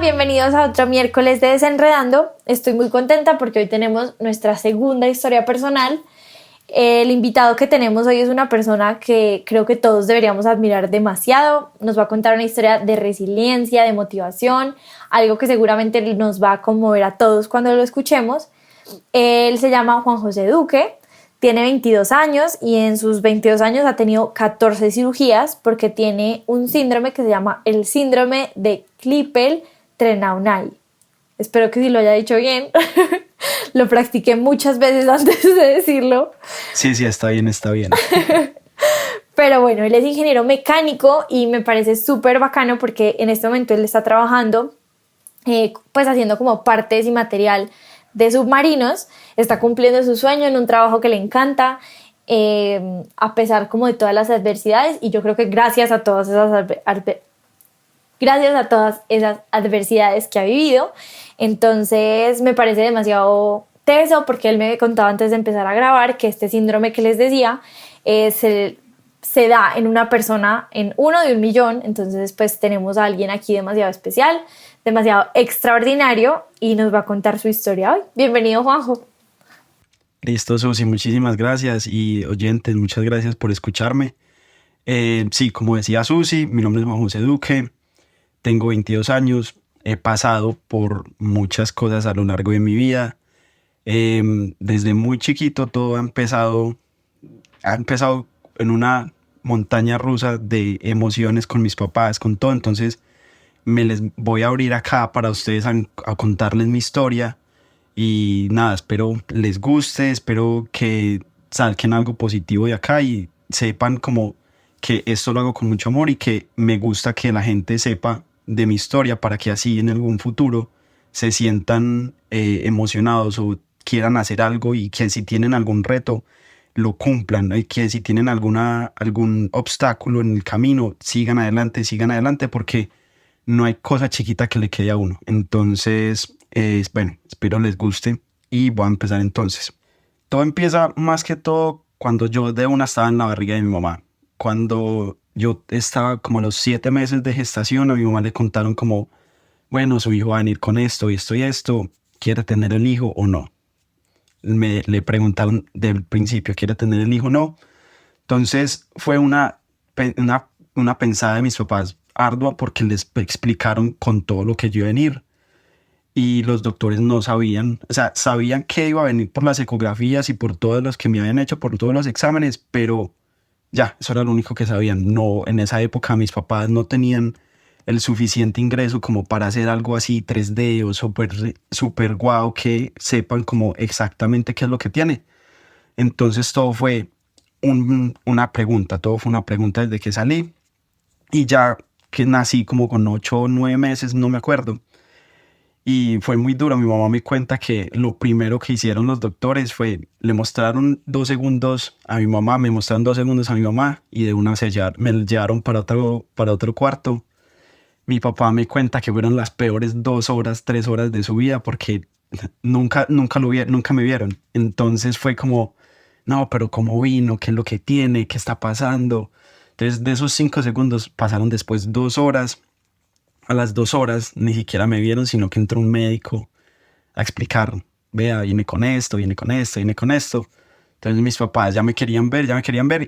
Bienvenidos a otro miércoles de Desenredando. Estoy muy contenta porque hoy tenemos nuestra segunda historia personal. El invitado que tenemos hoy es una persona que creo que todos deberíamos admirar demasiado. Nos va a contar una historia de resiliencia, de motivación, algo que seguramente nos va a conmover a todos cuando lo escuchemos. Él se llama Juan José Duque, tiene 22 años y en sus 22 años ha tenido 14 cirugías porque tiene un síndrome que se llama el síndrome de Klippel-Trenaunay. Espero que sí lo haya dicho bien. Lo practiqué muchas veces antes de decirlo. Sí, está bien, está bien. Pero bueno, él es ingeniero mecánico y me parece súper bacano porque en este momento él está trabajando pues haciendo como partes y material de submarinos. Está cumpliendo su sueño en un trabajo que le encanta, a pesar como de todas las adversidades, y yo creo que gracias a todas esas adversidades que ha vivido. Entonces me parece demasiado teso porque él me contaba antes de empezar a grabar que este síndrome que les decía se da en una persona, en uno de 1.000.000. Entonces pues tenemos a alguien aquí demasiado especial, demasiado extraordinario, y nos va a contar su historia hoy. Bienvenido, Juanjo. Listo, Susi, muchísimas gracias, y oyentes, muchas gracias por escucharme. Sí, como decía Susi, mi nombre es Juan José Duque, tengo 22 años, he pasado por muchas cosas a lo largo de mi vida. Desde muy chiquito todo ha empezado en una montaña rusa de emociones con mis papás, con todo. Entonces me les voy a abrir acá para ustedes a contarles mi historia, y nada, espero les guste, espero que saquen algo positivo de acá y sepan como que esto lo hago con mucho amor y que me gusta que la gente sepa de mi historia para que así en algún futuro se sientan emocionados o quieran hacer algo, y que si tienen algún reto lo cumplan, ¿no? Y que si tienen algún obstáculo en el camino sigan adelante, porque no hay cosa chiquita que le quede a uno. Entonces, bueno, espero les guste y voy a empezar entonces. Todo empieza más que todo cuando yo estaba en la barriga de mi mamá. Cuando yo estaba como a los 7 meses de gestación, a mi mamá le contaron como, bueno, su hijo va a venir con esto y esto y esto, ¿quiere tener el hijo o no? Le preguntaron del principio, ¿quiere tener el hijo o no? Entonces fue una pensada de mis papás ardua, porque les explicaron con todo lo que yo iba a venir, y los doctores no sabían, o sea, sabían que iba a venir por las ecografías y por todos los que me habían hecho, por todos los exámenes, pero ya, eso era lo único que sabían. No, en esa época mis papás no tenían el suficiente ingreso como para hacer algo así 3D o super guau, que sepan como exactamente qué es lo que tiene. Entonces todo fue una pregunta desde que salí, y ya que nací como con 8 o 9 meses, no me acuerdo. Y fue muy duro. Mi mamá me cuenta que lo primero que hicieron los doctores fue, le mostraron 2 segundos a mi mamá, me mostraron 2 segundos a mi mamá, y de una me llevaron para otro cuarto. Mi papá me cuenta que fueron las peores 2 horas, 3 horas de su vida, porque nunca me vieron. Entonces fue como, no, pero ¿cómo vino? ¿Qué es lo que tiene? ¿Qué está pasando? Entonces de esos 5 segundos pasaron después 2 horas. A las 2 horas ni siquiera me vieron, sino que entró un médico a explicar, vea, viene con esto, viene con esto, viene con esto. Entonces mis papás ya me querían ver,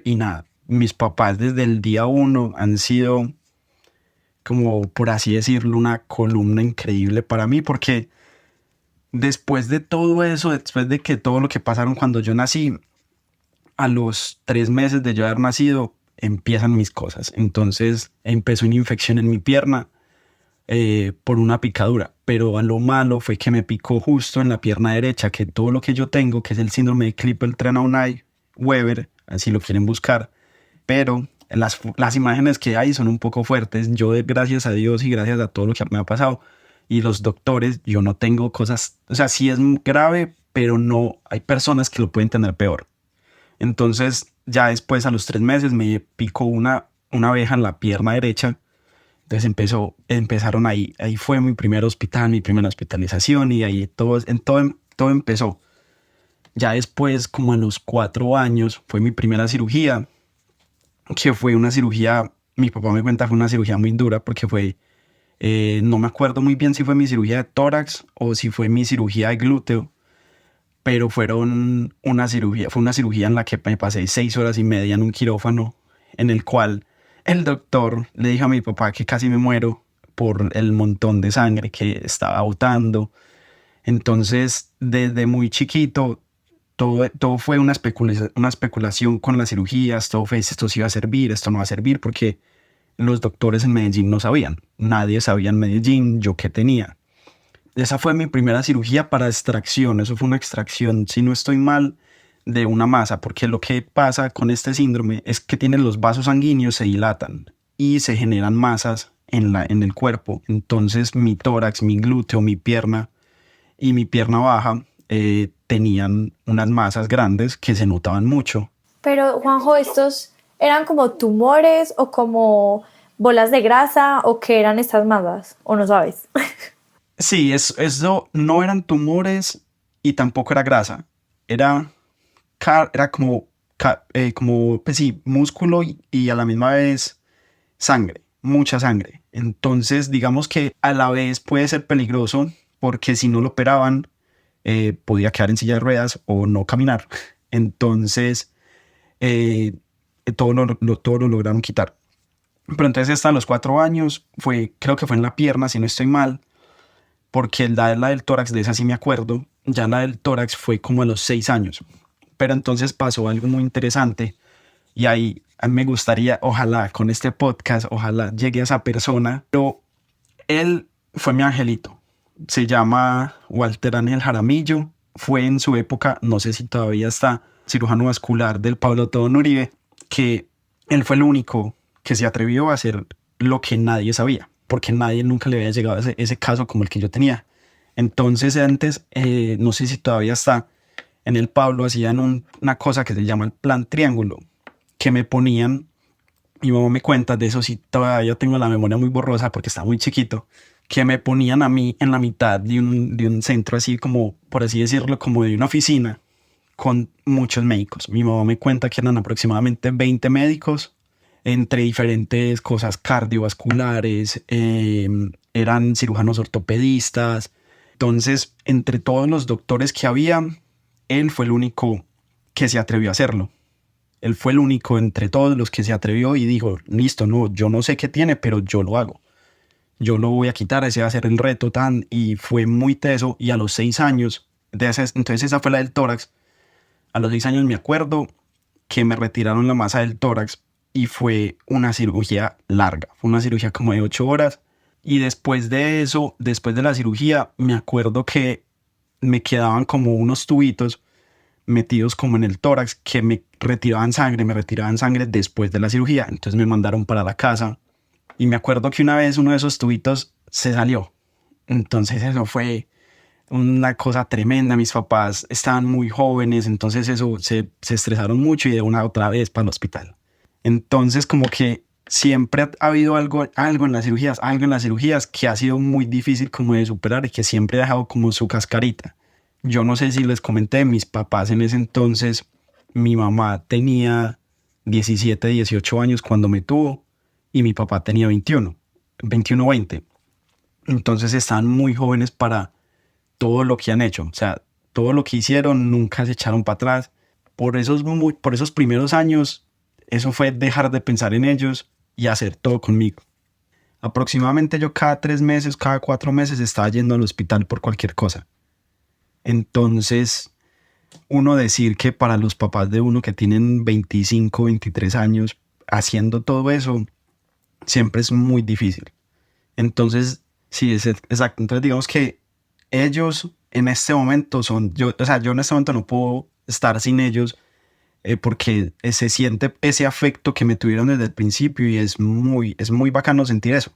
y nada, mis papás desde el día 1 han sido, como por así decirlo, una columna increíble para mí, porque después de todo eso, después de que todo lo que pasaron cuando yo nací, a los 3 meses de yo haber nacido, empiezan mis cosas. Entonces empezó una infección en mi pierna por una picadura, pero a lo malo fue que me picó justo en la pierna derecha, que todo lo que yo tengo, que es el síndrome de Klippel-Trenaunay Weber, así lo quieren buscar, pero las imágenes que hay son un poco fuertes. Yo, gracias a Dios y gracias a todo lo que me ha pasado y los doctores, yo no tengo cosas, o sea, sí es grave, pero no, hay personas que lo pueden tener peor. Entonces ya después, a los 3 meses, me picó una abeja en la pierna derecha. Entonces empezaron ahí fue mi primer hospital, mi primera hospitalización, y ahí todo empezó. Ya después, como a los 4 años, fue mi primera cirugía, que fue una cirugía, mi papá me cuenta, fue una cirugía muy dura, porque fue No me acuerdo muy bien si fue mi cirugía de tórax o si fue mi cirugía de glúteo, pero fue una cirugía en la que me pasé 6 horas y media en un quirófano, en el cual el doctor le dijo a mi papá que casi me muero por el montón de sangre que estaba botando. Entonces, desde muy chiquito, todo fue una especulación con las cirugías, todo fue esto sí va a servir, esto no va a servir, porque los doctores en Medellín no sabían, nadie sabía en Medellín yo qué tenía. Esa fue mi primera cirugía para extracción, eso fue una extracción, si no estoy mal, de una masa, porque lo que pasa con este síndrome es que tienen los vasos sanguíneos se dilatan y se generan masas en el cuerpo. Entonces mi tórax, mi glúteo, mi pierna y mi pierna baja tenían unas masas grandes que se notaban mucho. Pero Juanjo, ¿estos eran como tumores o como bolas de grasa o qué eran estas masas? ¿O no sabes? Sí, eso no eran tumores y tampoco era grasa. Era como pues sí, músculo y a la misma vez sangre, mucha sangre. Entonces, digamos que a la vez puede ser peligroso porque si no lo operaban, podía quedar en silla de ruedas o no caminar. Entonces, eh, todo lo lograron quitar. Pero entonces hasta los 4 años, creo que fue en la pierna, si no estoy mal, porque la del tórax, de esa sí me acuerdo, ya la del tórax fue como a los 6 años. Pero entonces pasó algo muy interesante y ahí me gustaría, ojalá con este podcast, ojalá llegue a esa persona, pero él fue mi angelito. Se llama Walter Ángel Jaramillo, fue en su época, no sé si todavía está, cirujano vascular del Pablo Tobón Uribe, que él fue el único que se atrevió a hacer lo que nadie sabía, porque nadie nunca le había llegado a ese caso como el que yo tenía. Entonces antes, no sé si todavía está, en el Pablo hacían una cosa que se llama el plan triángulo, que me ponían, mi mamá me cuenta de eso, sí todavía tengo la memoria muy borrosa porque estaba muy chiquito, que me ponían a mí en la mitad de un centro así como, por así decirlo, como de una oficina con muchos médicos. Mi mamá me cuenta que eran aproximadamente 20 médicos entre diferentes cosas cardiovasculares, eran cirujanos ortopedistas. Entonces, entre todos los doctores que había, él fue el único que se atrevió a hacerlo. Él fue el único entre todos los que se atrevió y dijo, listo, no, yo no sé qué tiene, pero yo lo hago. Yo lo voy a quitar, ese va a ser el reto y fue muy teso. Y a los 6 años, entonces esa fue la del tórax. A los 6 años me acuerdo que me retiraron la masa del tórax y fue una cirugía larga. Fue una cirugía como de 8 horas. Y después de eso, después de la cirugía, me acuerdo que me quedaban como unos tubitos metidos como en el tórax que me retiraban sangre después de la cirugía. Entonces me mandaron para la casa y me acuerdo que una vez uno de esos tubitos se salió. Entonces eso fue una cosa tremenda. Mis papás estaban muy jóvenes, entonces eso se estresaron mucho y de una otra vez para el hospital. Entonces como que siempre ha habido algo en las cirugías que ha sido muy difícil como de superar y que siempre ha dejado como su cascarita. Yo no sé si les comenté, mis papás en ese entonces, mi mamá tenía 17, 18 años cuando me tuvo y mi papá tenía 21, 20. Entonces estaban muy jóvenes para todo lo que han hecho. O sea, todo lo que hicieron nunca se echaron para atrás. Por esos primeros años, eso fue dejar de pensar en ellos y hacer todo conmigo. Aproximadamente yo cada 3 meses, cada 4 meses estaba yendo al hospital por cualquier cosa. Entonces, uno decir que para los papás de uno que tienen 25, 23 años haciendo todo eso, siempre es muy difícil. Entonces, sí, es exacto. Entonces, digamos que ellos en este momento yo en este momento no puedo estar sin ellos porque se siente ese afecto que me tuvieron desde el principio y es muy bacano sentir eso.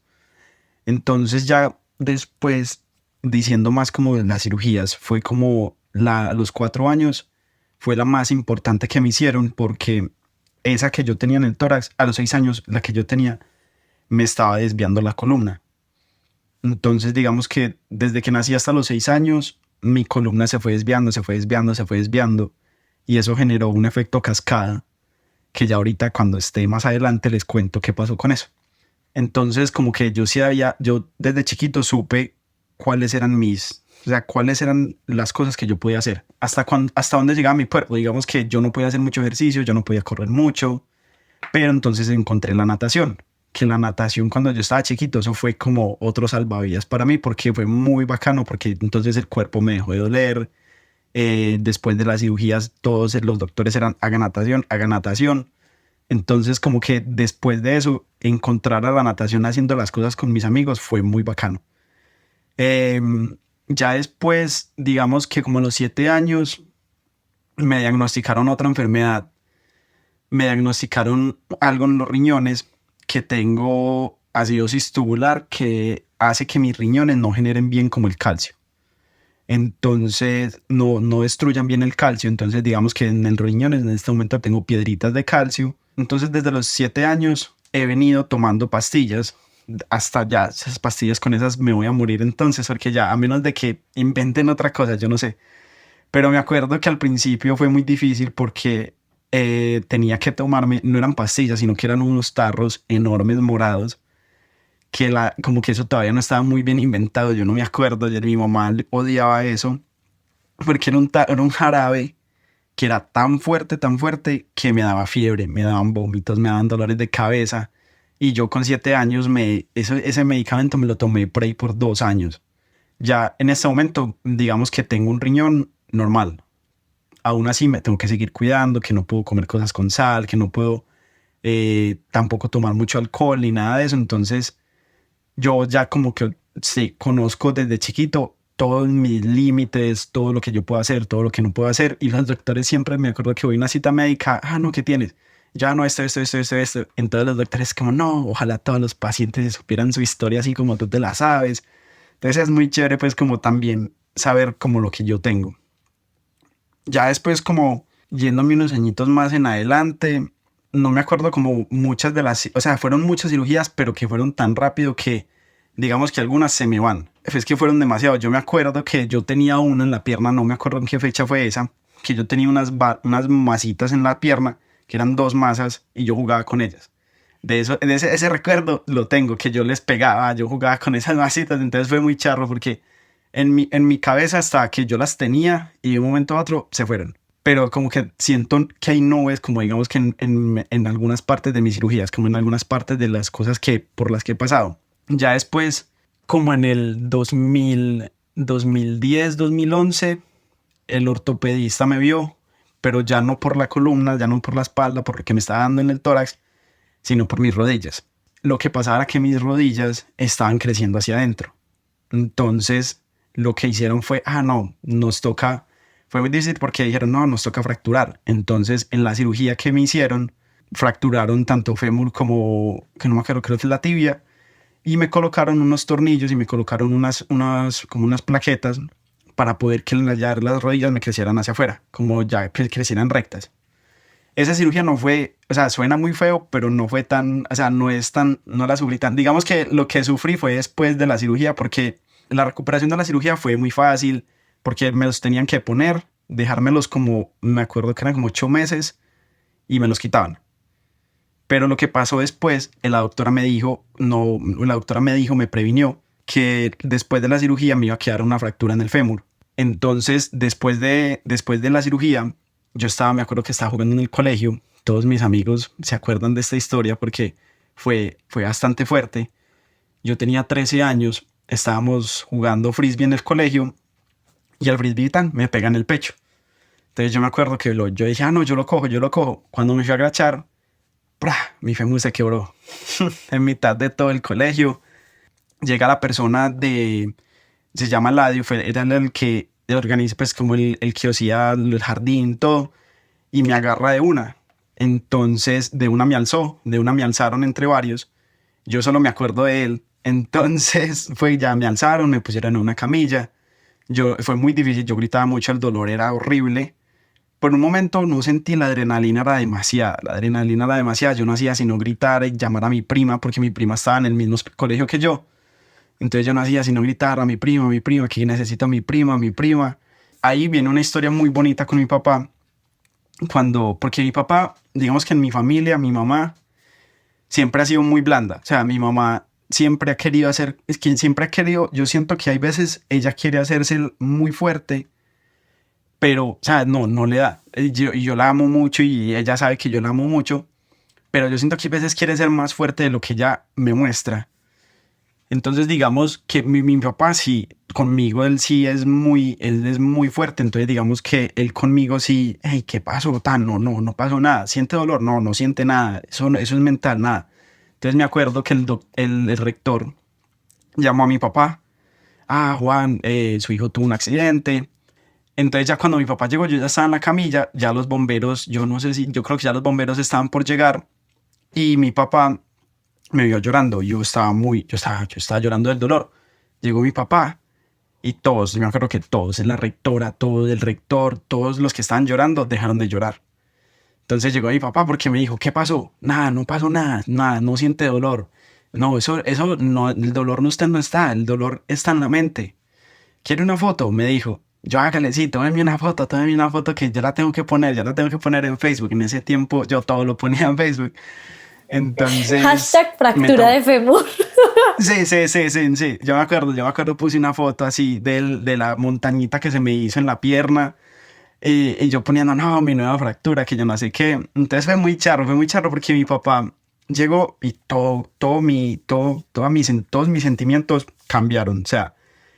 Entonces, ya después, diciendo más como de las cirugías, fue como a los 4 años fue la más importante que me hicieron porque esa que yo tenía en el tórax, a los 6 años, la que yo tenía, me estaba desviando la columna. Entonces, digamos que desde que nací hasta los 6 años, mi columna se fue desviando y eso generó un efecto cascada que ya ahorita cuando esté más adelante les cuento qué pasó con eso. Entonces como que yo desde chiquito supe cuáles eran o sea, cuáles eran las cosas que yo podía hacer, hasta dónde llegaba mi cuerpo. Digamos que yo no podía hacer mucho ejercicio, yo no podía correr mucho, pero entonces encontré la natación, que la natación cuando yo estaba chiquito, eso fue como otro salvavidas para mí, porque fue muy bacano, porque entonces el cuerpo me dejó de doler. Después de las cirugías, todos los doctores eran, haga natación, haga natación. Entonces, como que después de eso, encontrar a la natación haciendo las cosas con mis amigos fue muy bacano. Eh, ya después, digamos que como a los 7 años, me diagnosticaron otra enfermedad. Me diagnosticaron algo en los riñones, que tengo acidosis tubular, que hace que mis riñones no generen bien como el calcio. Entonces no destruyan bien el calcio. Entonces digamos que en el riñones en este momento tengo piedritas de calcio. Entonces desde los 7 años he venido tomando pastillas. Hasta ya esas pastillas, con esas me voy a morir entonces, porque ya a menos de que inventen otra cosa, yo no sé. Pero me acuerdo que al principio fue muy difícil porque tenía que tomarme, no eran pastillas, sino que eran unos tarros enormes morados, que como que eso todavía no estaba muy bien inventado. Yo no me acuerdo, mi mamá odiaba eso, porque era un jarabe que era tan fuerte que me daba fiebre, me daban vómitos, me daban dolores de cabeza. Y yo con 7 años, ese medicamento me lo tomé por ahí por 2 años. Ya en este momento, digamos que tengo un riñón normal. Aún así me tengo que seguir cuidando, que no puedo comer cosas con sal, que no puedo tampoco tomar mucho alcohol ni nada de eso. Entonces yo ya como que sí, conozco desde chiquito todos mis límites, todo lo que yo puedo hacer, todo lo que no puedo hacer. Y los doctores siempre, me acuerdo que voy a una cita médica, no, ¿qué tienes? Ya no, esto. Entonces los doctores como, no, ojalá todos los pacientes supieran su historia así como tú te la sabes. Entonces es muy chévere pues como también saber como lo que yo tengo. Ya después como yéndome unos añitos más en adelante, no me acuerdo como muchas de o sea, fueron muchas cirugías, pero que fueron tan rápido que digamos que algunas se me van. Es que fueron demasiado. Yo me acuerdo que yo tenía una en la pierna, no me acuerdo en qué fecha fue esa, que yo tenía unas masitas en la pierna, que eran 2 masas, y yo jugaba con ellas. Ese recuerdo lo tengo, que yo les pegaba, yo jugaba con esas masitas. Entonces fue muy charro porque en mi cabeza hasta que yo las tenía y de un momento a otro se fueron. Pero como que siento que hay nubes, como digamos que en algunas partes de mis cirugías, como en algunas partes de las cosas por las que he pasado. Ya después, como en el 2010, 2011, el ortopedista me vio, pero ya no por la columna, ya no por la espalda, porque me estaba dando en el tórax, sino por mis rodillas. Lo que pasaba era que mis rodillas estaban creciendo hacia adentro. Entonces, lo que hicieron fue, no, fue muy difícil porque dijeron, no, nos toca fracturar. Entonces, en la cirugía que me hicieron, fracturaron tanto fémur como, que no me acuerdo, creo que es la tibia, y me colocaron unos tornillos y me colocaron como unas plaquetas para poder que las rodillas me crecieran hacia afuera, como ya que crecieran rectas. Esa cirugía no fue, o sea, suena muy feo, pero no fue tan, o sea, no la sufrí tan. Digamos que lo que sufrí fue después de la cirugía, porque la recuperación de la cirugía fue muy fácil, porque me los tenían que poner, dejármelos como, me acuerdo que eran como 8 meses, y me los quitaban. Pero lo que pasó después, la doctora me dijo, me previnió que después de la cirugía me iba a quedar una fractura en el fémur. Entonces, después de la cirugía, me acuerdo que estaba jugando en el colegio. Todos mis amigos se acuerdan de esta historia porque fue bastante fuerte. Yo tenía 13 años, estábamos jugando frisbee en el colegio y el frisbee me pega en el pecho. Entonces yo me acuerdo que yo dije, no, yo lo cojo. Cuando me fui a agachar, mi fémur se quebró en mitad de todo el colegio. Llega la persona se llama Ladio, era el que organiza, pues como el que hacía el jardín, todo, y me agarra de una. Entonces de una me alzaron entre varios. Yo solo me acuerdo de él. Entonces ya me alzaron, me pusieron en una camilla. Fue muy difícil, yo gritaba mucho, el dolor era horrible. Por un momento no sentí, la adrenalina era demasiada, yo no hacía sino gritar y llamar a mi prima, porque mi prima estaba en el mismo colegio que yo. Entonces yo no hacía sino gritar a mi prima, que necesito a mi prima. Ahí viene una historia muy bonita con mi papá, porque mi papá, digamos que en mi familia, mi mamá siempre ha sido muy blanda. O sea, mi mamá siempre ha querido hacer, es quien siempre ha querido, yo siento que hay veces ella quiere hacerse muy fuerte, pero, o sea, no le da. Y yo la amo mucho y ella sabe que yo la amo mucho, pero yo siento que a veces quiere ser más fuerte de lo que ella me muestra. Entonces digamos que mi papá sí, conmigo él es muy fuerte, entonces digamos que él conmigo sí, hey, ¿qué pasó? No pasó nada, ¿siente dolor? No siente nada, eso es mental, nada. Entonces me acuerdo que el rector llamó a mi papá, Juan, su hijo tuvo un accidente. Entonces ya cuando mi papá llegó, yo ya estaba en la camilla, ya los bomberos, yo creo que ya los bomberos estaban por llegar y mi papá me vio llorando. Yo estaba llorando del dolor. Llegó mi papá y todos, yo me acuerdo que todos, la rectora, todo el rector, todos los que estaban llorando dejaron de llorar. Entonces llegó mi papá porque me dijo, ¿qué pasó? Nada, no pasó nada, no siente dolor. No, eso no, el dolor no está, el dolor está en la mente. ¿Quiere una foto? Me dijo. Yo hágale, sí, tómeme una foto que yo ya la tengo que poner en Facebook. En ese tiempo yo todo lo ponía en Facebook. Entonces, Hashtag fractura de fémur. Sí. Yo me acuerdo, puse una foto así de la montañita que se me hizo en la pierna. Y yo poniendo, no, mi nueva fractura, que yo no sé qué. Entonces fue muy charro porque mi papá llegó y todos mis sentimientos cambiaron. O sea,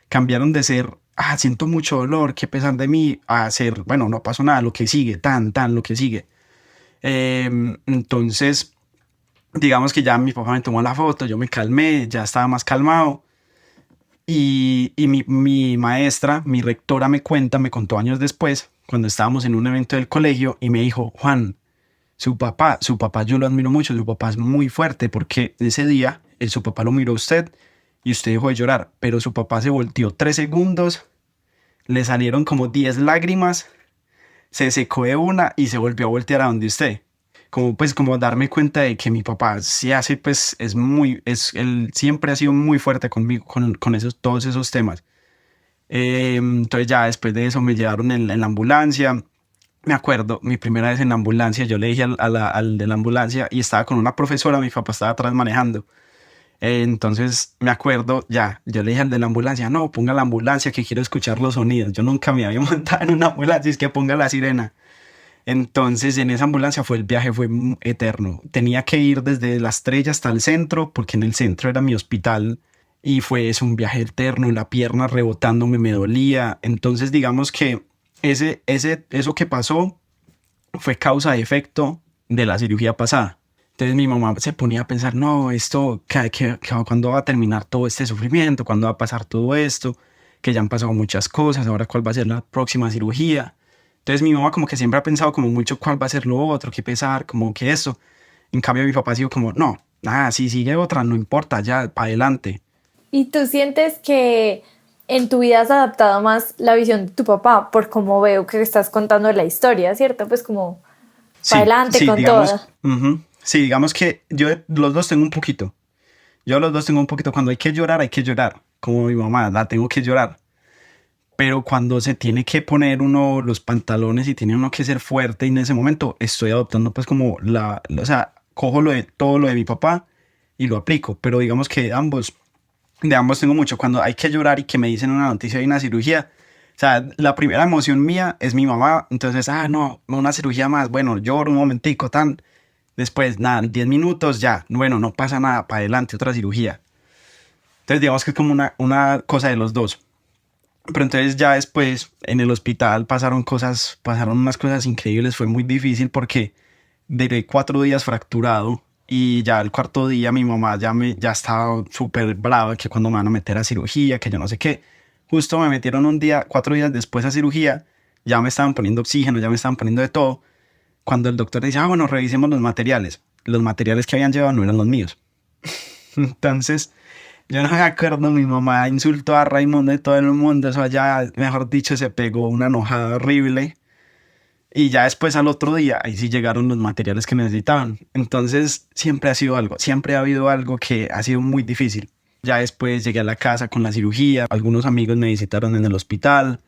cambiaron de ser, siento mucho dolor, qué pesar de mí, a ser, bueno, no pasó nada, lo que sigue, lo que sigue. Entonces, digamos que ya mi papá me tomó la foto, yo me calmé, ya estaba más calmado. Y mi maestra, mi rectora me contó años después, cuando estábamos en un evento del colegio, y me dijo, Juan, su papá yo lo admiro mucho, su papá es muy fuerte, porque ese día su papá lo miró a usted y usted dejó de llorar, pero su papá se volteó 3 segundos, le salieron como 10 lágrimas, se secó de una y se volvió a voltear a donde usted. Como darme cuenta de que mi papá sí hace, pues él siempre ha sido muy fuerte conmigo, todos esos temas. Entonces ya después de eso me llevaron en la ambulancia. Me acuerdo, mi primera vez en la ambulancia, yo le dije al de la ambulancia y estaba con una profesora, mi papá estaba atrás manejando. Entonces me acuerdo, yo le dije al de la ambulancia, no, ponga la ambulancia que quiero escuchar los sonidos. Yo nunca me había montado en una ambulancia, es que ponga la sirena. Entonces en esa ambulancia el viaje fue eterno. Tenía que ir desde La Estrella hasta el centro, porque en el centro era mi hospital. Y un viaje eterno, la pierna rebotándome me dolía. Entonces digamos que eso que pasó fue causa y efecto de la cirugía pasada. Entonces mi mamá se ponía a pensar, no, esto, ¿cuándo va a terminar todo este sufrimiento? ¿Cuándo va a pasar todo esto? Que ya han pasado muchas cosas, ahora cuál va a ser la próxima cirugía. Entonces mi mamá como que siempre ha pensado como mucho cuál va a ser lo otro, qué pesar, como que eso. En cambio mi papá ha sido como, no, nada, si sigue otra, no importa, ya, para adelante. ¿Y tú sientes que en tu vida has adaptado más la visión de tu papá por cómo veo que estás contando la historia, ¿cierto? Pues como para adelante con digamos, toda. Sí, digamos que los dos tengo un poquito. Yo los dos tengo un poquito. Cuando hay que llorar. Como mi mamá, la tengo que llorar. Pero cuando se tiene que poner uno los pantalones y tiene uno que ser fuerte, y en ese momento estoy adoptando pues como o sea, cojo todo lo de mi papá y lo aplico. Pero digamos que de ambos tengo mucho. Cuando hay que llorar y que me dicen una noticia de una cirugía, o sea, la primera emoción mía es mi mamá. Entonces, no, una cirugía más. Bueno, lloro un momentico, tan. Después, nada, 10 minutos, ya. Bueno, no pasa nada, para adelante, otra cirugía. Entonces, digamos que es como una cosa de los dos. Pero entonces ya después en el hospital pasaron unas cosas increíbles. Fue muy difícil porque duré 4 días fracturado y ya el cuarto día mi mamá ya estaba súper brava que cuando me van a meter a cirugía, que yo no sé qué. Justo me metieron 4 días después a cirugía, ya me estaban poniendo oxígeno, ya me estaban poniendo de todo. Cuando el doctor dice, bueno, revisemos los materiales. Los materiales que habían llevado no eran los míos. Entonces, yo no me acuerdo, mi mamá insultó a Raimundo y todo el mundo, eso allá, mejor dicho, se pegó una enojada horrible. Y ya después al otro día, ahí sí llegaron los materiales que necesitaban. Entonces siempre ha habido algo que ha sido muy difícil. Ya después llegué a la casa con la cirugía, algunos amigos me visitaron en el hospital.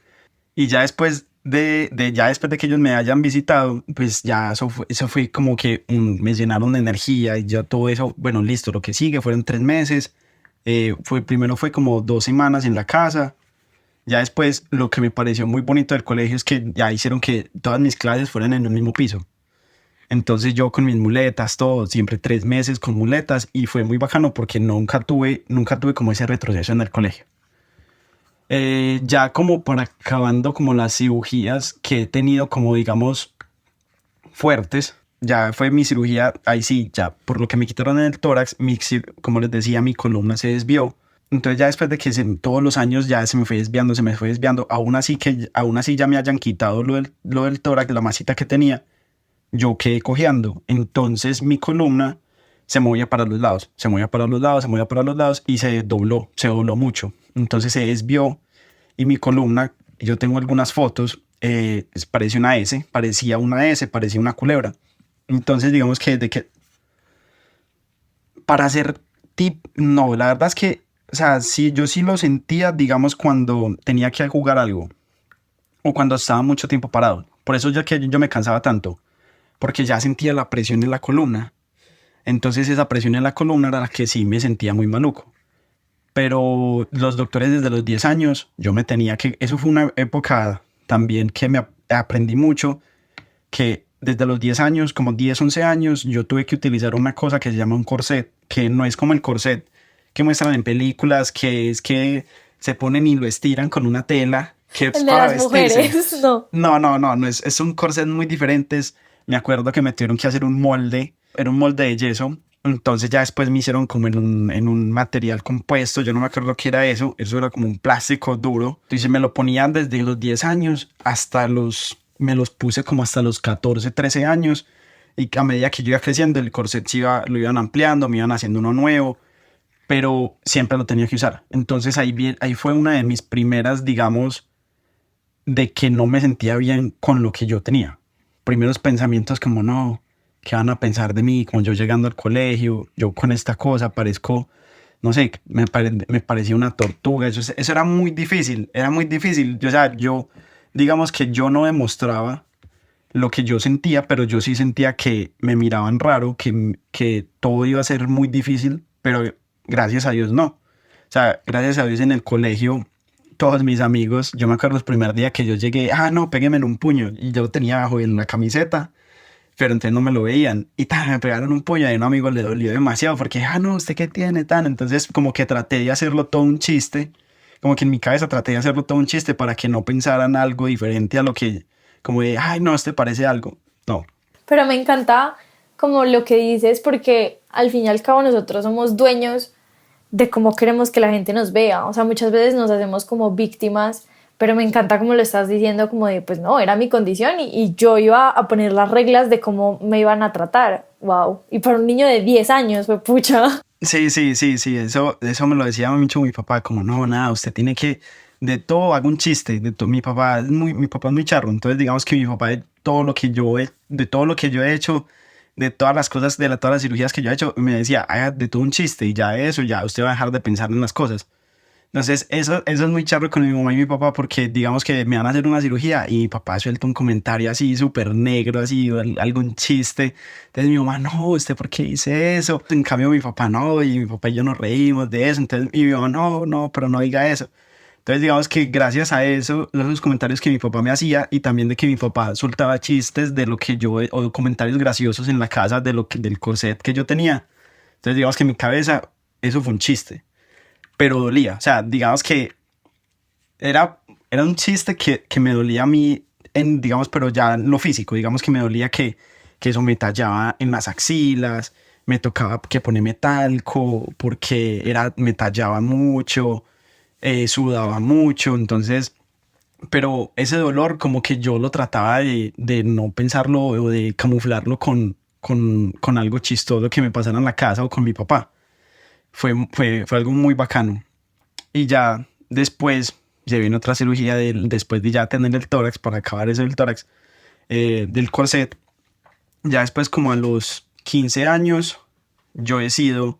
Y ya después de ya después de que ellos me hayan visitado, pues ya eso fue como que me llenaron de energía y ya todo eso, bueno, listo, lo que sigue fueron 3 meses. Primero fue como 2 semanas en la casa. Ya después lo que me pareció muy bonito del colegio es que ya hicieron que todas mis clases fueran en el mismo piso. Entonces yo con mis muletas, todo, siempre 3 meses con muletas y fue muy bacano porque nunca tuve como ese retroceso en el colegio. Ya como para acabando como las cirugías que he tenido como digamos fuertes, ya fue mi cirugía, ahí sí, ya por lo que me quitaron en el tórax, como les decía, mi columna se desvió. Entonces ya después de que todos los años ya se me fue desviando, aún así ya me hayan quitado lo del tórax, la masita que tenía, yo quedé cojeando. Entonces mi columna se movía para los lados, se movía para los lados, se movía para los lados y se dobló mucho. Entonces se desvió y mi columna, yo tengo algunas fotos, parecía una S, parecía una culebra. Entonces digamos que para hacer no, la verdad es que, o sea, sí, yo sí lo sentía, digamos, cuando tenía que jugar algo o cuando estaba mucho tiempo parado. Por eso ya que yo me cansaba tanto, porque ya sentía la presión en la columna. Entonces esa presión en la columna era la que sí me sentía muy maluco. Pero los doctores desde los 10 años, eso fue una época también que aprendí mucho, que desde los 10 años, como 10 11 años, yo tuve que utilizar una cosa que se llama un corset, que no es como el corset que muestran en películas, que es que se ponen y lo estiran con una tela, que es El de para las vestirse. mujeres, no. No, es un corset muy diferente. Me acuerdo que me tuvieron que hacer un molde, era un molde de yeso. Entonces ya después me hicieron como en un material compuesto, yo no me acuerdo qué era eso era como un plástico duro. Entonces me lo ponían desde los 10 años me los puse como hasta los 14 13 años. Y a medida que yo iba creciendo, el corset lo iban ampliando, me iban haciendo uno nuevo, pero siempre lo tenía que usar. Entonces ahí fue una de mis primeras, digamos, de que no me sentía bien con lo que yo tenía. Primeros pensamientos como, no, ¿qué van a pensar de mí? Como yo llegando al colegio, yo con esta cosa parezco, no sé, me parecía una tortuga. Eso era muy difícil. O sea, digamos que yo no demostraba lo que yo sentía, pero yo sí sentía que me miraban raro, que todo iba a ser muy difícil, pero gracias a Dios no. O sea, gracias a Dios en el colegio, todos mis amigos, yo me acuerdo el primer día que yo llegué, no, pégueme en un puño, y yo lo tenía abajo en una camiseta, pero entonces no me lo veían, y me pegaron un puño, y a un amigo le dolió demasiado, porque, no, ¿usted qué tiene tan? Entonces como que traté de hacerlo todo un chiste, como que en mi cabeza traté de hacerlo todo un chiste para que no pensaran algo diferente a lo que, como de, ay, no, este parece algo. No. Pero me encanta como lo que dices, porque al fin y al cabo nosotros somos dueños de cómo queremos que la gente nos vea. O sea, muchas veces nos hacemos como víctimas, pero me encanta como lo estás diciendo, como de, pues no, era mi condición y yo iba a poner las reglas de cómo me iban a tratar. Wow. Y para un niño de 10 años, fue pucha. Sí, eso me lo decía mucho mi papá, como, no, nada, usted tiene que, de todo haga un chiste, mi papá es muy charro, entonces digamos que mi papá de todo lo que yo he hecho, de todas las cosas, todas las cirugías que yo he hecho, me decía, haga de todo un chiste y ya eso, ya usted va a dejar de pensar en las cosas. Entonces, eso es muy charro con mi mamá y mi papá porque digamos que me van a hacer una cirugía y mi papá suelta un comentario así súper negro, así, algún chiste. Entonces mi mamá, no, ¿usted por qué dice eso? En cambio mi papá no, y mi papá y yo nos reímos de eso. Entonces y mi mamá, no, pero no diga eso. Entonces digamos que gracias a eso, los comentarios que mi papá me hacía y también de que mi papá soltaba chistes de lo que o comentarios graciosos en la casa del corset que yo tenía. Entonces digamos que en mi cabeza eso fue un chiste, pero dolía. O sea, digamos que era un chiste que me dolía a mí, digamos, pero ya en lo físico, digamos que me dolía que eso me tallaba en las axilas, me tocaba que ponerme talco, porque me tallaba mucho, sudaba mucho, entonces, pero ese dolor como que yo lo trataba de no pensarlo o de camuflarlo con algo chistoso que me pasara en la casa o con mi papá. Fue algo muy bacano. Y ya después se vino otra cirugía después de ya tener el tórax, para acabar eso del tórax, del corset. Ya después como a los 15 años yo decido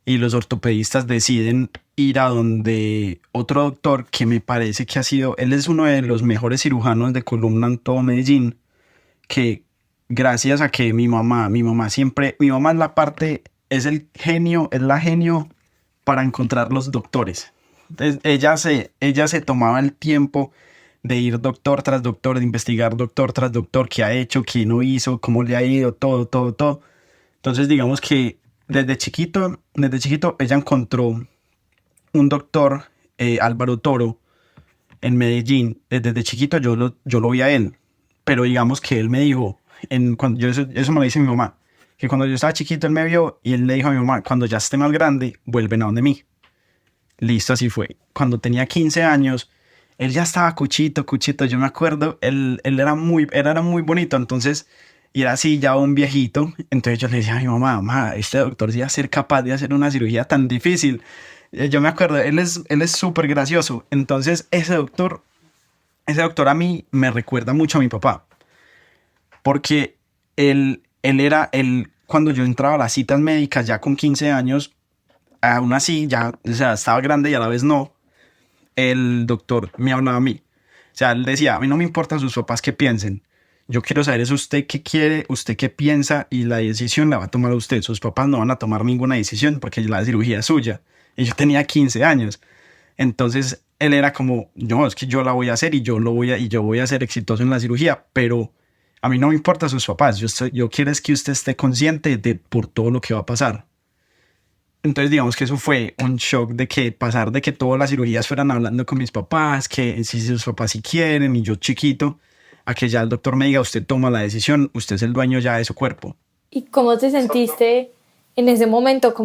y los ortopedistas deciden ir a donde otro doctor que me parece que él es uno de los mejores cirujanos de columna en todo Medellín, que gracias a que mi mamá es la parte, es la genio para encontrar los doctores. Entonces, ella se tomaba el tiempo de ir doctor tras doctor, de investigar doctor tras doctor, qué ha hecho, qué no hizo, cómo le ha ido, todo, todo, todo. Entonces, digamos que desde chiquito, ella encontró un doctor, Álvaro Toro, en Medellín. Desde chiquito yo lo vi a él, pero digamos que él me dijo, eso me lo dice mi mamá, que cuando yo estaba chiquito él me vio y él le dijo a mi mamá, cuando ya esté más grande, vuelven a donde mí. Listo, así fue. Cuando tenía 15 años, él ya estaba cuchito, yo me acuerdo, él era muy bonito, entonces, y era así ya un viejito, entonces yo le decía a mi mamá, este doctor sí va a ser capaz de hacer una cirugía tan difícil. Yo me acuerdo, él es súper gracioso, entonces ese doctor a mí me recuerda mucho a mi papá, porque cuando yo entraba a las citas médicas ya con 15 años, aún así ya, o sea, estaba grande y a la vez no, el doctor me hablaba a mí. O sea, él decía, a mí no me importa sus papás qué piensen. Yo quiero saber es usted qué quiere, usted qué piensa y la decisión la va a tomar usted. Sus papás no van a tomar ninguna decisión porque la cirugía es suya. Y yo tenía 15 años. Entonces él era como, no, es que yo la voy a hacer y yo voy a ser exitoso en la cirugía, pero a mí no me importa sus papás. Yo quiero es que usted esté consciente por todo lo que va a pasar. Entonces digamos que eso fue un shock de que pasar de que todas las cirugías fueran hablando con mis papás, que si sus papás sí quieren y yo chiquito, a que ya el doctor me diga, usted toma la decisión, usted es el dueño ya de su cuerpo. ¿Y cómo te sentiste en ese momento?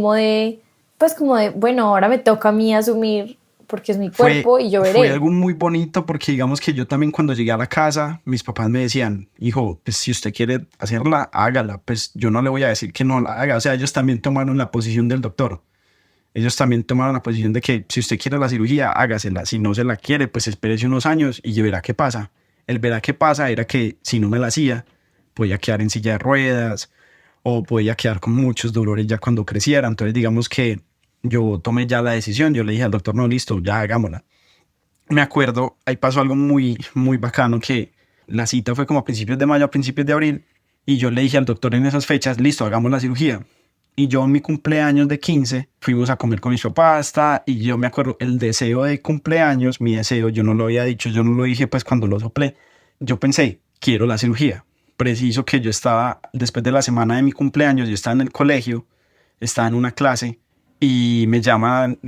Bueno, ahora me toca a mí asumir porque es mi cuerpo y yo veré. Fue algo muy bonito porque digamos que yo también cuando llegué a la casa, mis papás me decían, hijo, pues si usted quiere hacerla, hágala, pues yo no le voy a decir que no la haga. O sea, ellos también tomaron la posición del doctor. Ellos también tomaron la posición de que si usted quiere la cirugía, hágasela. Si no se la quiere, pues espérese unos años y verá qué pasa. El verá qué pasa era que si no me la hacía, podía quedar en silla de ruedas o podía quedar con muchos dolores ya cuando creciera. Entonces digamos que yo tomé ya la decisión, yo le dije al doctor, no, listo, ya hagámosla. Me acuerdo, ahí pasó algo muy, muy bacano, que la cita fue como a principios de mayo, a principios de abril, y yo le dije al doctor en esas fechas, listo, hagamos la cirugía. Y yo en mi cumpleaños de 15 fuimos a comer con mis papás, y yo me acuerdo, el deseo de cumpleaños, mi deseo, yo no lo había dicho, yo no lo dije pues cuando lo soplé, yo pensé, quiero la cirugía. Preciso que yo estaba, después de la semana de mi cumpleaños, yo estaba en el colegio, estaba en una clase, y me llamaron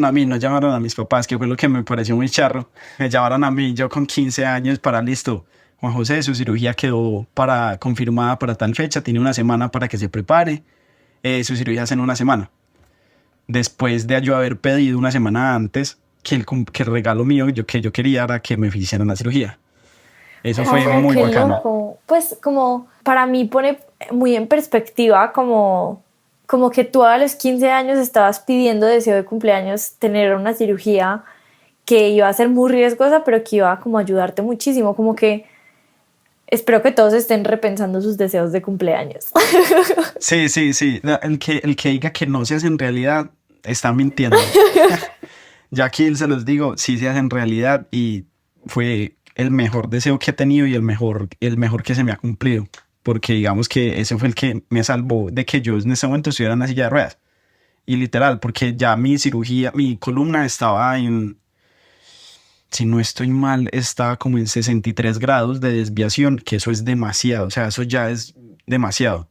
a mí, no llamaron a mis papás, que fue lo que me pareció muy charro. Me llamaron a mí, yo con 15 años, para listo. Juan José, su cirugía quedó confirmada para tal fecha, tiene una semana para que se prepare. Su cirugía es en una semana. Después de yo haber pedido una semana antes que el regalo mío que yo quería era que me hicieran la cirugía. Eso fue muy bacano. Loco. Pues como para mí pone muy en perspectiva como que tú a los 15 años estabas pidiendo deseo de cumpleaños tener una cirugía que iba a ser muy riesgosa, pero que iba como a ayudarte muchísimo, como que espero que todos estén repensando sus deseos de cumpleaños. Sí. El que diga que no se hace en realidad está mintiendo. Ya aquí se los digo, sí se hace en realidad y fue el mejor deseo que he tenido y el mejor que se me ha cumplido. Porque digamos que ese fue el que me salvó de que yo en ese momento estuviera en la silla de ruedas. Y literal, porque ya mi columna estaba si no estoy mal, estaba como en 63 grados de desviación, que eso es demasiado, o sea, eso ya es demasiado.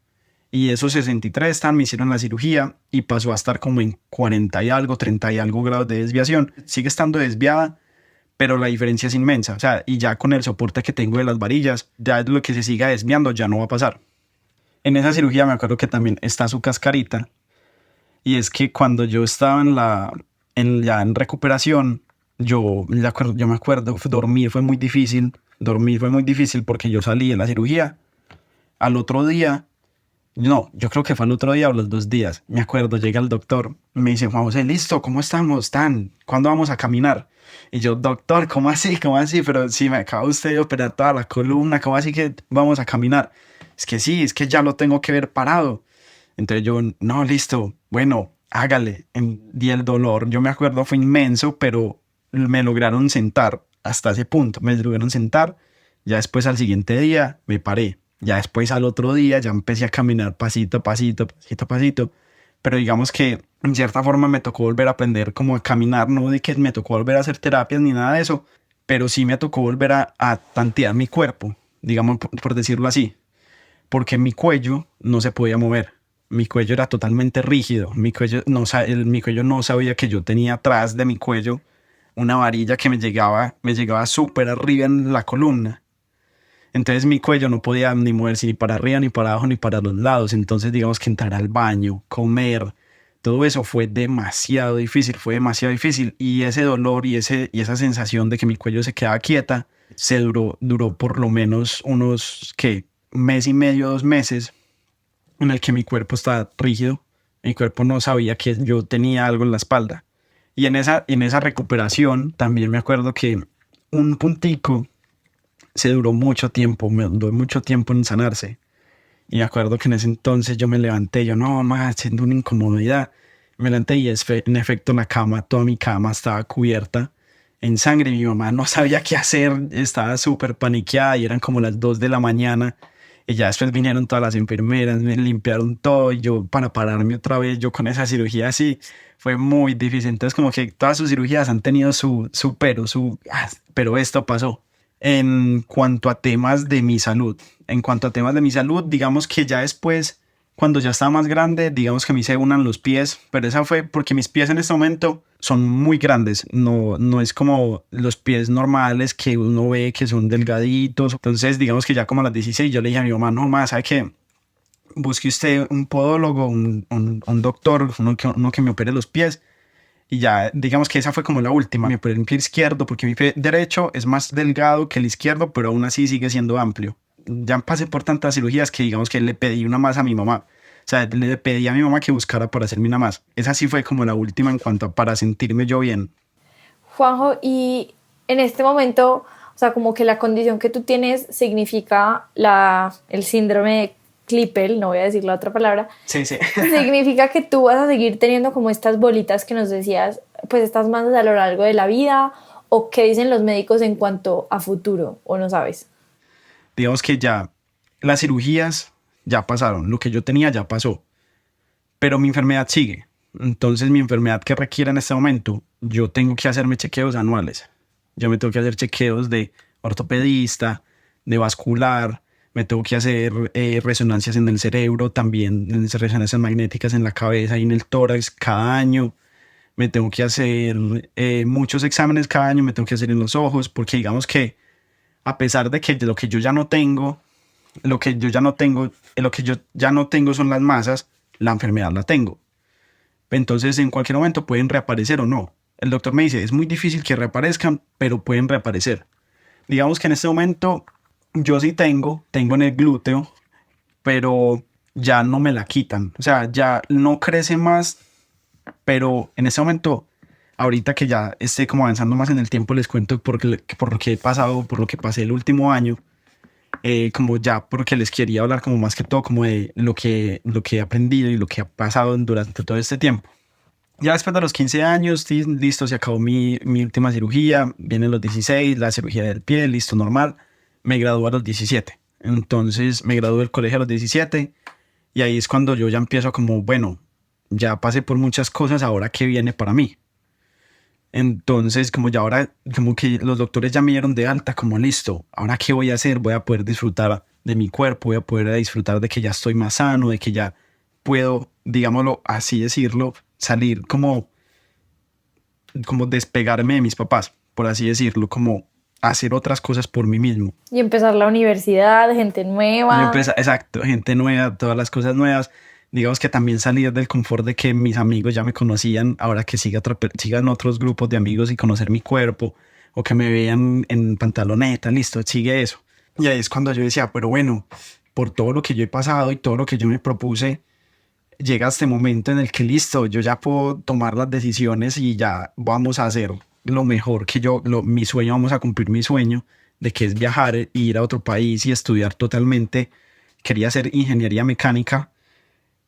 Y esos 63 me hicieron la cirugía y pasó a estar como en 40 y algo, 30 y algo grados de desviación. Sigue estando desviada, pero la diferencia es inmensa, o sea, y ya con el soporte que tengo de las varillas, ya lo que se siga desviando ya no va a pasar. En esa cirugía me acuerdo que también está su cascarita, y es que cuando yo estaba ya en recuperación, yo me acuerdo, dormir fue muy difícil porque yo salí de la cirugía, al otro día, no, yo creo que fue al otro día o los 2 días, me acuerdo, llega el doctor, me dice, Juan José, listo, ¿cómo estamos? ¿Cuándo vamos a caminar? Y yo, doctor, ¿cómo así? Pero si me acaba usted de operar toda la columna, ¿cómo así que vamos a caminar? Es que sí, es que ya lo tengo que ver parado. Entonces yo, no, listo, bueno, hágale. Y el dolor, yo me acuerdo, fue inmenso, pero me lograron sentar hasta ese punto. Me lograron sentar. Ya después al siguiente día me paré. Ya después al otro día ya empecé a caminar pasito a pasito, pasito a pasito. Pero digamos que en cierta forma me tocó volver a aprender como a caminar, no de que me tocó volver a hacer terapias ni nada de eso, pero sí me tocó volver a tantear mi cuerpo, digamos por decirlo así, porque mi cuello no se podía mover. Mi cuello era totalmente rígido. Mi cuello no sabía que yo tenía atrás de mi cuello una varilla que me llegaba súper arriba en la columna. Entonces mi cuello no podía ni moverse ni para arriba, ni para abajo, ni para los lados. Entonces digamos que entrar al baño, comer, todo eso fue demasiado difícil, fue demasiado difícil. Y ese dolor y esa sensación de que mi cuello se quedaba quieta, duró por lo menos unos, ¿qué? Mes y medio, 2 meses, en el que mi cuerpo estaba rígido. Mi cuerpo no sabía que yo tenía algo en la espalda. Y en esa recuperación también me acuerdo que un puntico se duró mucho tiempo, me duró mucho tiempo en sanarse. Y me acuerdo que en ese entonces yo me levanté, yo no, más siendo una incomodidad. Me levanté y en efecto la cama, toda mi cama estaba cubierta en sangre. Mi mamá no sabía qué hacer, estaba súper paniqueada y eran como las 2 de la mañana. Y ya después vinieron todas las enfermeras, me limpiaron todo y yo para pararme otra vez, yo con esa cirugía así, fue muy difícil. Entonces como que todas sus cirugías han tenido pero esto pasó. En cuanto a temas de mi salud, digamos que ya después, cuando ya estaba más grande, digamos que me hice una en los pies, pero esa fue porque mis pies en este momento son muy grandes, no es como los pies normales que uno ve que son delgaditos. Entonces digamos que ya como a las 16 yo le dije a mi mamá, no más, ¿sabe qué? Busque usted un podólogo, un doctor, uno que me opere los pies. Y ya, digamos que esa fue como la última. Me operé el pie izquierdo porque mi pie derecho es más delgado que el izquierdo, pero aún así sigue siendo amplio. Ya pasé por tantas cirugías que digamos que le pedí una más a mi mamá. O sea, le pedí a mi mamá que buscara para hacerme una más. Esa sí fue como la última en cuanto a para sentirme yo bien. Juanjo, y en este momento, o sea, como que la condición que tú tienes significa el síndrome de Klippel, no voy a decir la otra palabra. Sí, sí. Significa que tú vas a seguir teniendo como estas bolitas que nos decías, pues estas manchas a lo largo de la vida, o qué dicen los médicos en cuanto a futuro, o no sabes. Digamos que ya las cirugías ya pasaron, lo que yo tenía ya pasó, pero mi enfermedad sigue. Entonces mi enfermedad que requiere en este momento, yo tengo que hacerme chequeos anuales. Yo me tengo que hacer chequeos de ortopedista, de vascular, me tengo que hacer resonancias en el cerebro, también resonancias magnéticas en la cabeza y en el tórax cada año. Me tengo que hacer muchos exámenes cada año, me tengo que hacer en los ojos, porque digamos que a pesar de que lo que yo ya no tengo, lo que yo ya no tengo son las masas, la enfermedad la tengo. Entonces en cualquier momento pueden reaparecer o no. El doctor me dice, es muy difícil que reaparezcan, pero pueden reaparecer. Digamos que en este momento yo sí tengo en el glúteo, pero ya no me la quitan. O sea, ya no crece más, pero en este momento, ahorita que ya esté como avanzando más en el tiempo, les cuento por lo que he pasado, por lo que pasé el último año, como ya porque les quería hablar como más que todo como de lo que he aprendido y lo que ha pasado durante todo este tiempo. Ya después de los 15 años, listo, se acabó mi última cirugía, vienen los 16, la cirugía del pie, listo, normal. Me gradué a los 17. Entonces me gradué del colegio a los 17 y ahí es cuando yo ya empiezo como, bueno, ya pasé por muchas cosas, ahora qué viene para mí. Entonces como ya ahora, como que los doctores ya me dieron de alta, como listo, ahora qué voy a hacer, voy a poder disfrutar de mi cuerpo, voy a poder disfrutar de que ya estoy más sano, de que ya puedo, digámoslo así decirlo, salir como despegarme de mis papás, por así decirlo, como hacer otras cosas por mí mismo. Y empezar la universidad, gente nueva. Exacto, gente nueva, todas las cosas nuevas. Digamos que también salir del confort de que mis amigos ya me conocían, ahora que sigan otros grupos de amigos y conocer mi cuerpo, o que me vean en pantaloneta, listo, sigue eso. Y ahí es cuando yo decía, pero bueno, por todo lo que yo he pasado y todo lo que yo me propuse, llega este momento en el que listo, yo ya puedo tomar las decisiones y ya vamos a hacer lo mejor que mi sueño, vamos a cumplir mi sueño de que es viajar e ir a otro país y estudiar totalmente. Quería hacer ingeniería mecánica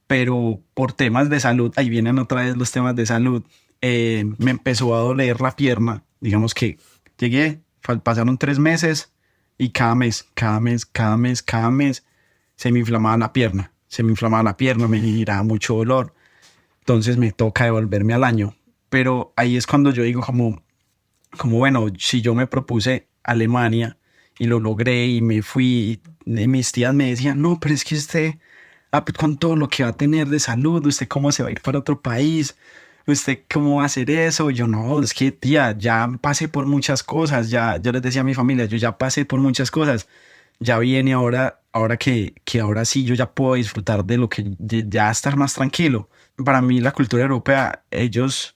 pero por temas de salud, ahí vienen otra vez los temas de salud, me empezó a doler la pierna. Digamos que llegué, pasaron 3 meses y cada mes se me inflamaba la pierna, me generaba mucho dolor. Entonces me toca devolverme al año. Pero ahí es cuando yo digo como bueno, si yo me propuse Alemania y lo logré y me fui, y mis tías me decían, no, pero es que usted, pues, con todo lo que va a tener de salud, usted cómo se va a ir para otro país, usted cómo va a hacer eso. Y yo no, es que tía, ya pasé por muchas cosas, ya, yo les decía a mi familia, yo ya pasé por muchas cosas, ya viene ahora que ahora sí yo ya puedo disfrutar de lo que, de ya estar más tranquilo. Para mí la cultura europea, ellos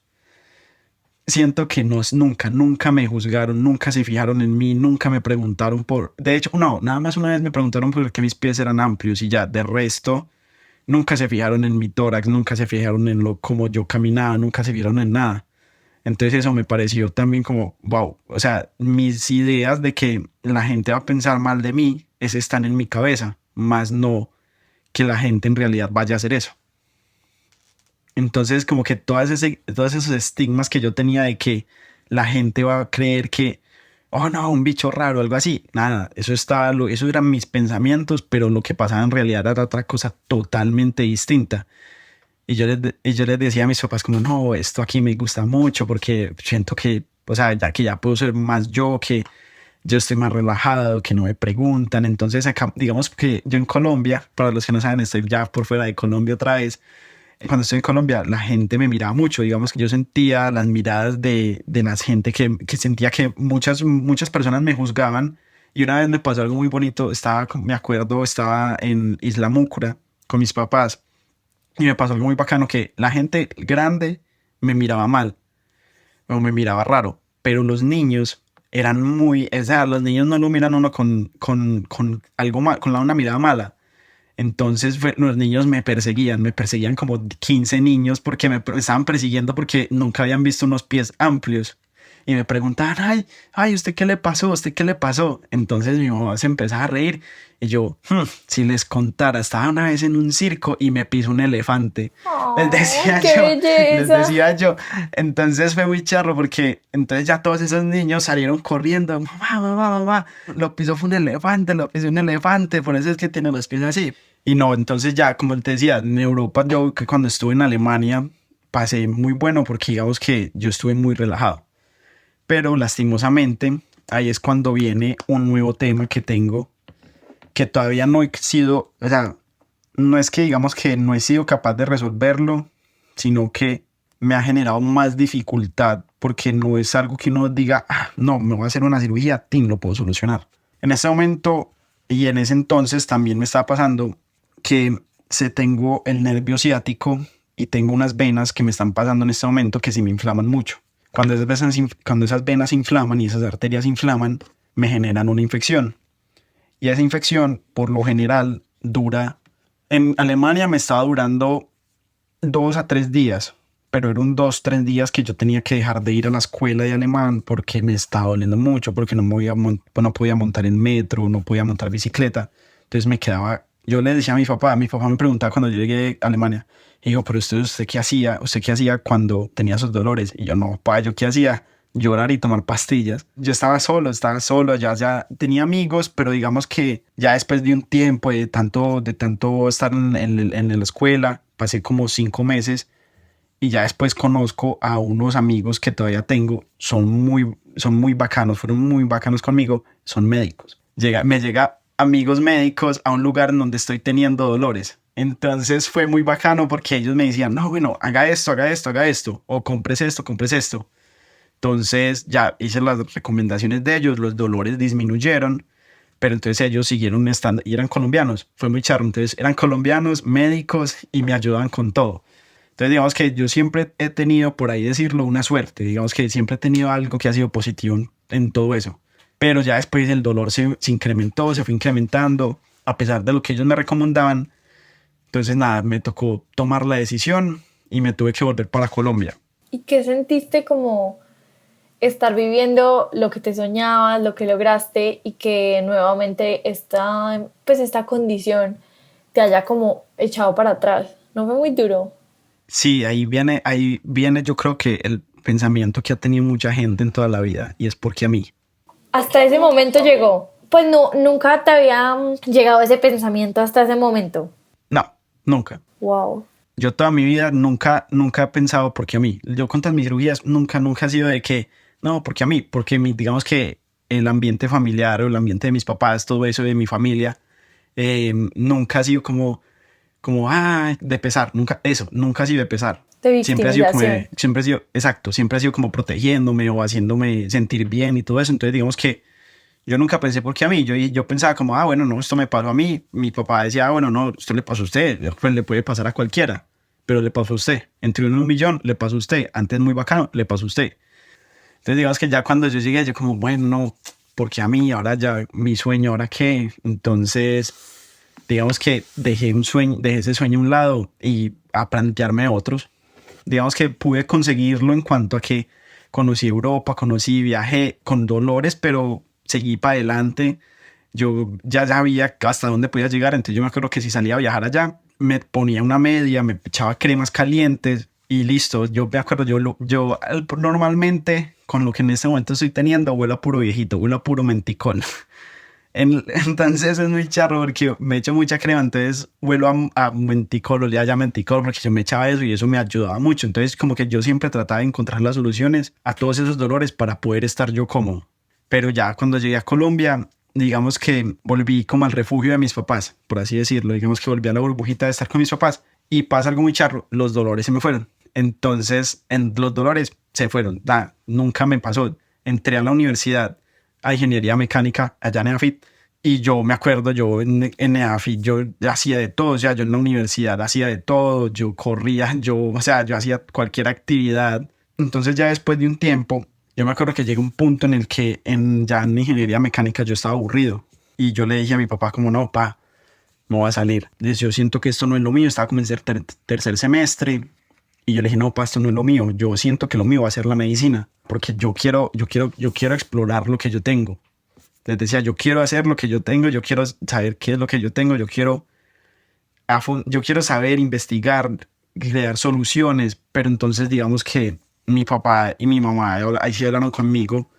siento que no, nunca me juzgaron, nunca se fijaron en mí, nunca me preguntaron por... De hecho, no, nada más una vez me preguntaron por qué mis pies eran amplios y ya, de resto, nunca se fijaron en mi tórax, nunca se fijaron en lo como yo caminaba, nunca se fijaron en nada. Entonces eso me pareció también como, wow, o sea, mis ideas de que la gente va a pensar mal de mí, ese están en mi cabeza, más no que la gente en realidad vaya a hacer eso. Entonces, como que todos esos estigmas que yo tenía de que la gente va a creer que, oh no, un bicho raro, algo así, nada, eso eran mis pensamientos, pero lo que pasaba en realidad era otra cosa totalmente distinta. Y yo les decía a mis papás como, no, esto aquí me gusta mucho porque siento que, o sea, ya que ya puedo ser más yo, que yo estoy más relajado, que no me preguntan. Entonces acá, digamos que yo en Colombia, para los que no saben, estoy ya por fuera de Colombia otra vez. Cuando estoy en Colombia, la gente me miraba mucho. Digamos que yo sentía las miradas de la gente que sentía que muchas personas me juzgaban. Y una vez me pasó algo muy bonito. Me acuerdo, estaba en Isla Múcura con mis papás y me pasó algo muy bacano que la gente grande me miraba mal o me miraba raro, pero los niños eran muy, o sea, los niños no lo miran a uno con algo mal, con una mirada mala. Entonces los niños me perseguían como 15 niños porque me estaban persiguiendo porque nunca habían visto unos pies amplios. Y me preguntaban, ay, ¿usted qué le pasó? ¿Usted qué le pasó? Entonces mi mamá se empezaba a reír y yo, si les contara, estaba una vez en un circo y me pisó un elefante. Les Oh, decía qué yo, les belleza. decía yo. Entonces fue muy charro porque entonces ya todos esos niños salieron corriendo, mamá, lo pisó fue un elefante, lo pisó un elefante, por eso es que tiene los pies así. Y no, entonces ya, como te decía, en Europa, yo que cuando estuve en Alemania pasé muy bueno porque digamos que yo estuve muy relajado. Pero lastimosamente, ahí es cuando viene un nuevo tema que tengo, que todavía no he sido, o sea, no es que digamos que no he sido capaz de resolverlo, sino que me ha generado más dificultad porque no es algo que uno diga, no, me voy a hacer una cirugía, lo puedo solucionar. En ese momento y en ese entonces también me estaba pasando que tengo el nervio ciático y tengo unas venas que me están pasando en este momento que sí me inflaman mucho. Cuando esas venas inflaman y esas arterias inflaman, me generan una infección. Y esa infección, por lo general, dura... En Alemania me estaba durando 2 a 3 días, pero eran 2, 3 días que yo tenía que dejar de ir a la escuela de alemán porque me estaba doliendo mucho, porque no podía montar en metro, no podía montar bicicleta. Entonces me quedaba, yo le decía a mi papá me preguntaba cuando yo llegué a Alemania, y digo, pero ¿usted qué hacía? ¿Usted qué hacía cuando tenía esos dolores? Y yo, no, papá, ¿yo qué hacía? Llorar y tomar pastillas. Yo estaba solo, ya tenía amigos, pero digamos que ya después de un tiempo de tanto estar en la escuela, pasé como 5 meses y ya después conozco a unos amigos que todavía tengo, son muy bacanos, fueron muy bacanos conmigo, son médicos. Me llega amigos médicos a un lugar en donde estoy teniendo dolores. Entonces fue muy bacano porque ellos me decían, no, bueno, haga esto, o compres esto, compres esto. Entonces ya hice las recomendaciones de ellos, los dolores disminuyeron, pero entonces ellos siguieron estando y eran colombianos, fue muy charro. Entonces eran colombianos, médicos y me ayudaban con todo. Entonces digamos que yo siempre he tenido, por ahí decirlo, una suerte, digamos que siempre he tenido algo que ha sido positivo en todo eso. Pero ya después el dolor se incrementó, se fue incrementando, a pesar de lo que ellos me recomendaban. Entonces nada, me tocó tomar la decisión y me tuve que volver para Colombia. ¿Y qué sentiste como estar viviendo lo que te soñabas, lo que lograste y que nuevamente esta condición te haya como echado para atrás? No fue muy duro. Sí, ahí viene yo creo que el pensamiento que ha tenido mucha gente en toda la vida y es porque a mí. Hasta ese momento llegó. Pues no, nunca te había llegado ese pensamiento hasta ese momento. No, nunca. Wow. Yo toda mi vida nunca he pensado porque a mí. Yo con todas mis cirugías nunca ha sido de que, no, porque a mí, digamos que el ambiente familiar o el ambiente de mis papás, todo eso de mi familia, nunca ha sido de pesar, nunca ha sido de pesar. De Siempre ha sido victimización. siempre ha sido como protegiéndome o haciéndome sentir bien y todo eso. Entonces digamos que yo nunca pensé porque a mí, yo pensaba como, bueno, no, esto me pasó a mí. Mi papá decía, bueno, no, esto le pasó a usted, pues le puede pasar a cualquiera, pero le pasó a usted. Entre uno y un millón, le pasó a usted. Antes muy bacano, le pasó a usted. Entonces digamos que ya cuando yo llegué, yo como, bueno, no, porque a mí, ahora ya mi sueño, ¿ahora qué? Entonces, digamos que dejé ese sueño a un lado y a plantearme otros. Digamos que pude conseguirlo en cuanto a que conocí Europa, viajé con dolores, pero seguí para adelante. Yo ya sabía hasta dónde podía llegar, entonces yo me acuerdo que si salía a viajar allá, me ponía una media, me echaba cremas calientes y listo. Yo me acuerdo, normalmente con lo que en este momento estoy teniendo, huelo a puro viejito, huelo a puro menticol. Entonces es muy charro porque me echo mucha crema, entonces vuelvo a menticol, ya menticol, porque yo me echaba eso y eso me ayudaba mucho. Entonces como que yo siempre trataba de encontrar las soluciones a todos esos dolores para poder estar yo cómodo. Pero ya cuando llegué a Colombia, digamos que volví como al refugio de mis papás, por así decirlo. Digamos que volví a la burbujita de estar con mis papás y pasa algo muy charro, los dolores se me fueron. Entonces los dolores se fueron, nunca me pasó. Entré a la universidad a ingeniería mecánica allá en EAFIT y yo me acuerdo, yo en EAFIT yo hacía de todo, o sea, yo en la universidad hacía de todo, yo corría, o sea, yo hacía cualquier actividad. Entonces ya después de un tiempo, yo me acuerdo que llegó un punto en el que ya en ingeniería mecánica yo estaba aburrido y yo le dije a mi papá como, no, pa, no va a salir. Dice, yo siento que esto no es lo mío, estaba como en tercer semestre y yo le dije, no, pa, esto no es lo mío, yo siento que lo mío va a ser la medicina porque yo quiero explorar lo que yo tengo. Les decía, yo quiero hacer lo que yo tengo, yo quiero saber qué es lo que yo tengo, yo quiero saber, investigar, crear soluciones, pero entonces digamos que mi papá y mi mamá ahí sí hablaron conmigo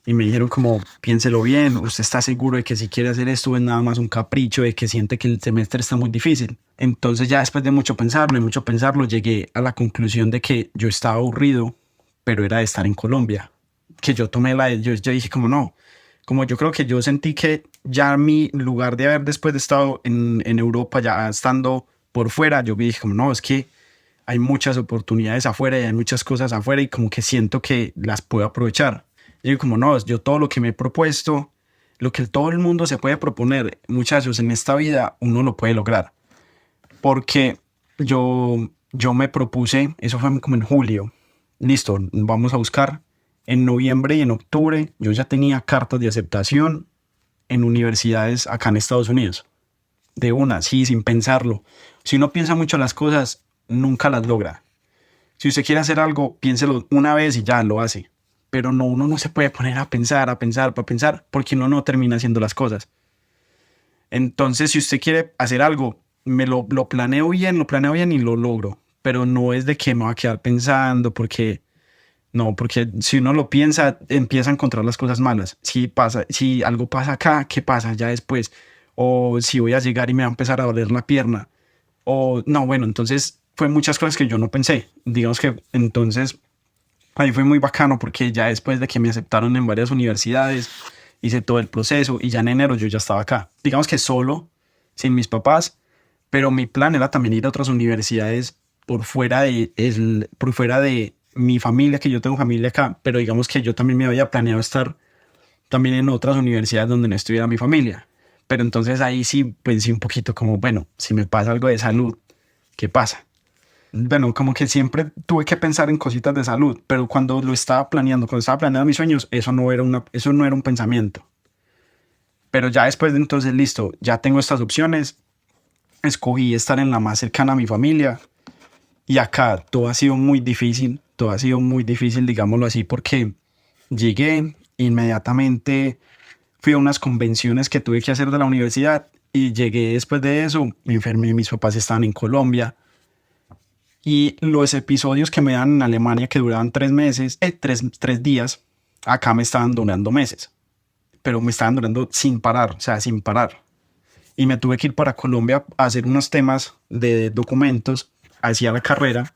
y me dijeron como, piénselo bien, usted está seguro de que si quiere hacer esto es nada más un capricho, de que siente que el semestre está muy difícil. Entonces ya después de mucho pensarlo, llegué a la conclusión de que yo estaba aburrido, pero era de estar en Colombia, que yo dije como no, como yo creo que yo sentí que ya mi lugar de haber después de estado en Europa, ya estando por fuera, yo dije como no, es que hay muchas oportunidades afuera y hay muchas cosas afuera y como que siento que las puedo aprovechar. Y digo como no, yo todo lo que me he propuesto, lo que todo el mundo se puede proponer, muchachos, en esta vida uno lo puede lograr. Porque yo me propuse, eso fue como en julio, listo, vamos a buscar. En noviembre y en octubre yo ya tenía cartas de aceptación en universidades acá en Estados Unidos. De una, sí, sin pensarlo. Si uno piensa mucho las cosas, nunca las logra. Si usted quiere hacer algo, piénselo una vez y ya lo hace. Pero no, uno no se puede poner a pensar, porque uno no termina haciendo las cosas. Entonces, si usted quiere hacer algo, lo planeo bien y lo logro. Pero no es de que me va a quedar pensando, porque si uno lo piensa, empieza a encontrar las cosas malas. Si algo pasa acá, ¿qué pasa ya después? O si voy a llegar y me va a empezar a doler la pierna. O no, bueno, entonces fue muchas cosas que yo no pensé. Digamos que entonces ahí fue muy bacano porque ya después de que me aceptaron en varias universidades, hice todo el proceso y ya en enero yo ya estaba acá. Digamos que solo, sin mis papás, pero mi plan era también ir a otras universidades por fuera de mi familia, que yo tengo familia acá, pero digamos que yo también me había planeado estar también en otras universidades donde no estuviera mi familia. Pero entonces ahí sí pensé un poquito como, bueno, si me pasa algo de salud, ¿qué pasa? Bueno, como que siempre tuve que pensar en cositas de salud, pero cuando estaba planeando mis sueños, eso no era un pensamiento. Pero ya después de entonces, listo, ya tengo estas opciones, escogí estar en la más cercana a mi familia y acá todo ha sido muy difícil, digámoslo así, porque llegué inmediatamente, fui a unas convenciones que tuve que hacer de la universidad y llegué después de eso, me enfermé, mis papás estaban en Colombia. Y los episodios que me dan en Alemania que duraban 3 meses, 3 días, acá me estaban durando meses. Pero me estaban durando sin parar, o sea, sin parar. Y me tuve que ir para Colombia a hacer unos temas de documentos hacia la carrera.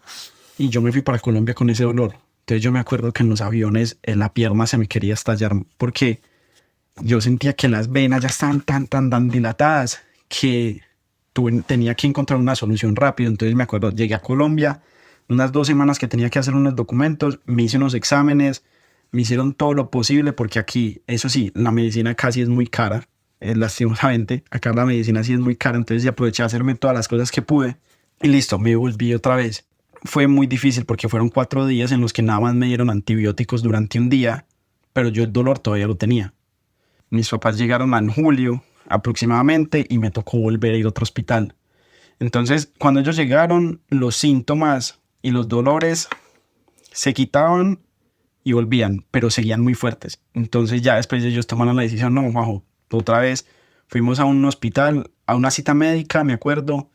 Y yo me fui para Colombia con ese dolor. Entonces yo me acuerdo que en los aviones la pierna se me quería estallar porque yo sentía que las venas ya estaban tan dilatadas que tenía que encontrar una solución rápido. Entonces me acuerdo, llegué a Colombia, unas 2 semanas que tenía que hacer unos documentos, me hice unos exámenes, me hicieron todo lo posible porque aquí, eso sí, la medicina casi es muy cara, lastimosamente, acá la medicina sí es muy cara, entonces aproveché a hacerme todas las cosas que pude y listo, me volví otra vez. Fue muy difícil porque fueron 4 días en los que nada más me dieron antibióticos durante un día, pero yo el dolor todavía lo tenía. Mis papás llegaron en julio aproximadamente y me tocó volver a ir a otro hospital. Entonces, cuando ellos llegaron, los síntomas y los dolores se quitaban y volvían, pero seguían muy fuertes. Entonces ya después ellos tomaron la decisión, no, Juanjo, otra vez fuimos a un hospital, a una cita médica, me acuerdo,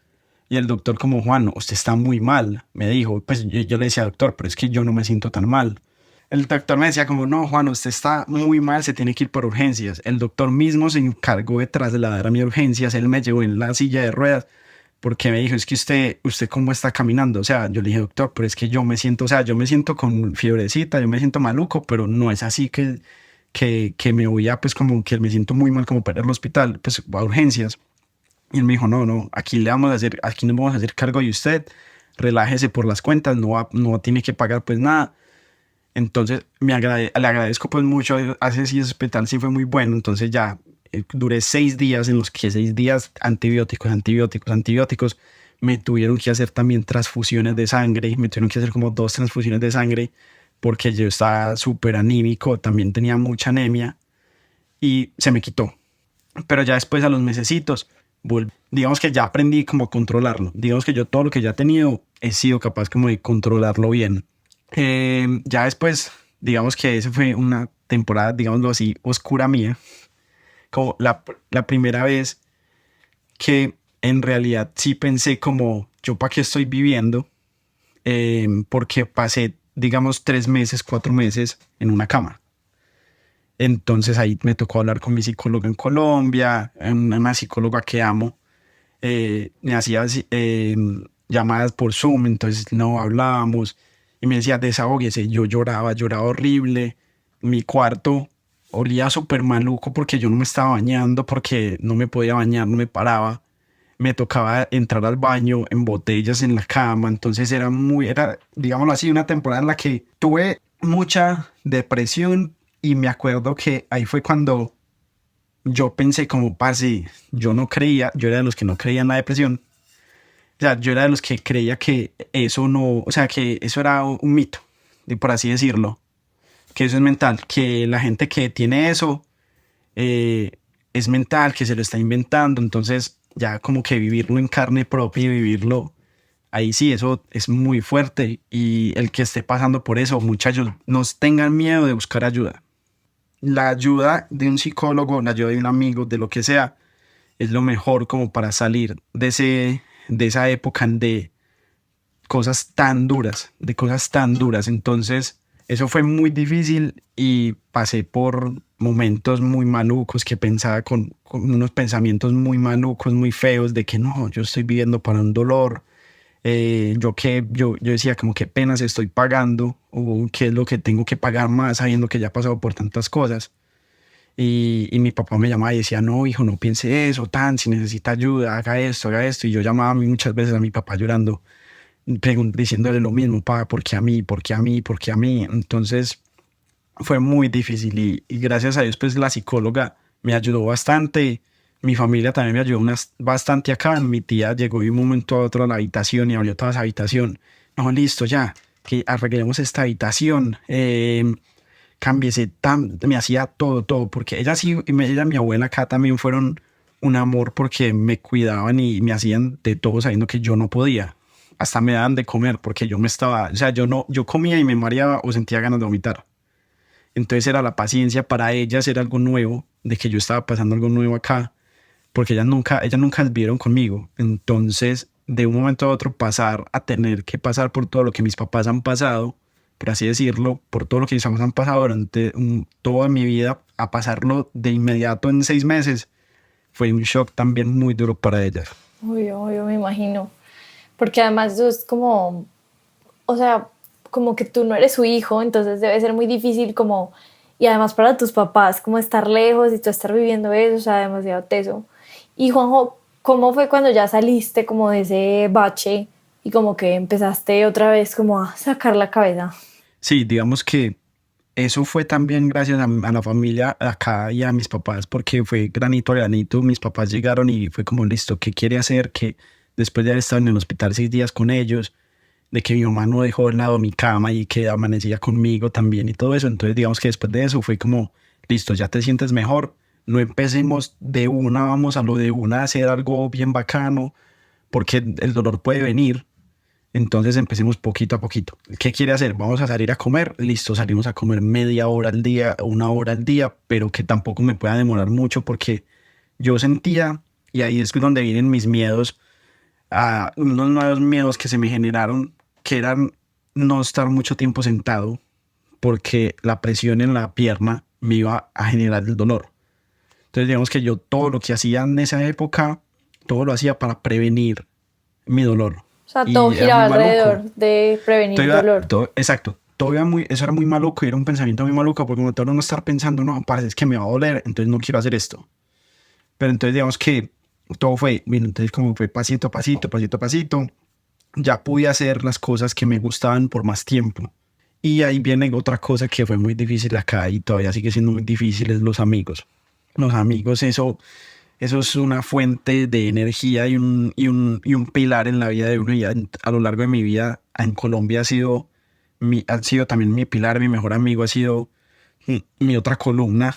y el doctor como, Juan, usted está muy mal, me dijo. Pues yo le decía, doctor, pero es que yo no me siento tan mal. El doctor me decía como, no, Juan, usted está muy mal, se tiene que ir por urgencias. El doctor mismo se encargó de trasladar a mi urgencias, él me llevó en la silla de ruedas, porque me dijo, es que usted cómo está caminando. O sea, yo le dije, doctor, pero es que yo me siento, o sea, yo me siento con fiebrecita, yo me siento maluco, pero no es así que me voy a, pues como que me siento muy mal como para ir al hospital, pues a urgencias. Y él me dijo, no, aquí nos vamos a hacer cargo de usted, relájese por las cuentas, no tiene que pagar pues nada. Entonces le agradezco pues mucho, ese hospital sí fue muy bueno, entonces ya duré 6 días en los que 6 días antibióticos, me tuvieron que hacer también transfusiones de sangre, me tuvieron que hacer como 2 transfusiones de sangre porque yo estaba súper anímico, también tenía mucha anemia y se me quitó. Pero ya después a los mesecitos, digamos que ya aprendí como a controlarlo, digamos que yo todo lo que ya he tenido he sido capaz como de controlarlo bien. Ya después, digamos que esa fue una temporada, digámoslo así, oscura mía, como la primera vez que en realidad sí pensé como, yo para qué estoy viviendo, porque pasé, digamos, 3 meses, 4 meses en una cama. Entonces ahí me tocó hablar con mi psicóloga en Colombia, una psicóloga que amo. Me hacía llamadas por Zoom, entonces no hablábamos y me decía, desahóguese. Yo lloraba horrible. Mi cuarto olía súper maluco porque yo no me estaba bañando, porque no me podía bañar, no me paraba. Me tocaba entrar al baño en botellas en la cama, entonces era, digámoslo así, una temporada en la que tuve mucha depresión y me acuerdo que ahí fue cuando yo pensé como, parce, yo era de los que no creía en la depresión. O sea, yo era de los que creía que eso no, o sea, que eso era un mito, por así decirlo, que eso es mental, que la gente que tiene eso es mental, que se lo está inventando. Entonces ya como que vivirlo en carne propia y vivirlo, ahí sí, eso es muy fuerte. Y el que esté pasando por eso, muchachos, no tengan miedo de buscar ayuda. La ayuda de un psicólogo, la ayuda de un amigo, de lo que sea, es lo mejor como para salir de esa época de cosas tan duras, Entonces, eso fue muy difícil y pasé por momentos muy malucos que pensaba con unos pensamientos muy malucos, muy feos de que no, yo estoy viviendo para un dolor. Yo decía como qué penas estoy pagando o qué es lo que tengo que pagar más sabiendo que ya he pasado por tantas cosas. Y mi papá me llamaba y decía, no, hijo, no piense eso, si necesita ayuda, haga esto. Y yo llamaba muchas veces a mi papá llorando, diciéndole lo mismo, papá, ¿por qué a mí? ¿Por qué a mí? ¿Por qué a mí? Entonces fue muy difícil y gracias a Dios, pues la psicóloga me ayudó bastante. Mi familia también me ayudó bastante acá. Mi tía llegó de un momento a otro a la habitación y abrió toda esa habitación. No, listo, ya, que arreglemos esta habitación. Cámbiese, me hacía todo, porque ella sí, y mi abuela acá también fueron un amor porque me cuidaban y me hacían de todo sabiendo que yo no podía. Hasta me daban de comer porque o sea, yo comía y me mareaba o sentía ganas de vomitar. Entonces era la paciencia para ellas, era algo nuevo, de que yo estaba pasando algo nuevo acá, porque ellas nunca vivieron conmigo. Entonces de un momento a otro pasar a tener que pasar por todo lo que mis papás han pasado, por así decirlo, por todo lo que mis papás han pasado durante toda mi vida, a pasarlo de inmediato en 6 meses, fue un shock también muy duro para ellas. Obvio, me imagino. Porque además eso es como, o sea, como que tú no eres su hijo, entonces debe ser muy difícil como, y además para tus papás, como estar lejos y tú estar viviendo eso, o sea, demasiado teso. Y Juanjo, ¿cómo fue cuando ya saliste como de ese bache y como que empezaste otra vez como a sacar la cabeza? Sí, digamos que eso fue también gracias a la familia acá y a mis papás, porque fue granito a granito. Mis papás llegaron y fue como, listo, ¿qué quiere hacer? Que después de haber estado en el hospital 6 días con ellos, de que mi mamá no dejó de lado mi cama y que amanecía conmigo también y todo eso. Entonces, digamos que después de eso fue como, listo, ya te sientes mejor. No empecemos de una, vamos a lo de una, a hacer algo bien bacano, porque el dolor puede venir. Entonces empecemos poquito a poquito. ¿Qué quiere hacer? Vamos a salir a comer. Listo, salimos a comer media hora al día, 1 hora al día, pero que tampoco me pueda demorar mucho porque yo sentía, y ahí es donde vienen mis miedos, a unos nuevos miedos que se me generaron, que eran no estar mucho tiempo sentado porque la presión en la pierna me iba a generar el dolor. Entonces digamos que yo todo lo que hacía en esa época, todo lo hacía para prevenir mi dolor. O sea, todo Y era giraba muy alrededor maluco. de prevenir el dolor. Exacto. Todo era eso era muy maluco y era un pensamiento muy maluco porque como todo no estar pensando, no, parece es que me va a doler, entonces no quiero hacer esto. Pero entonces digamos que todo fue, bueno, entonces como fue pasito a pasito, pasito a pasito, ya pude hacer las cosas que me gustaban por más tiempo. Y ahí viene otra cosa que fue muy difícil acá y todavía sigue siendo muy difícil, es los amigos. Los amigos, eso es una fuente de energía y un pilar en la vida de uno. Y a lo largo de mi vida en Colombia ha sido también mi pilar, mi mejor amigo ha sido mi otra columna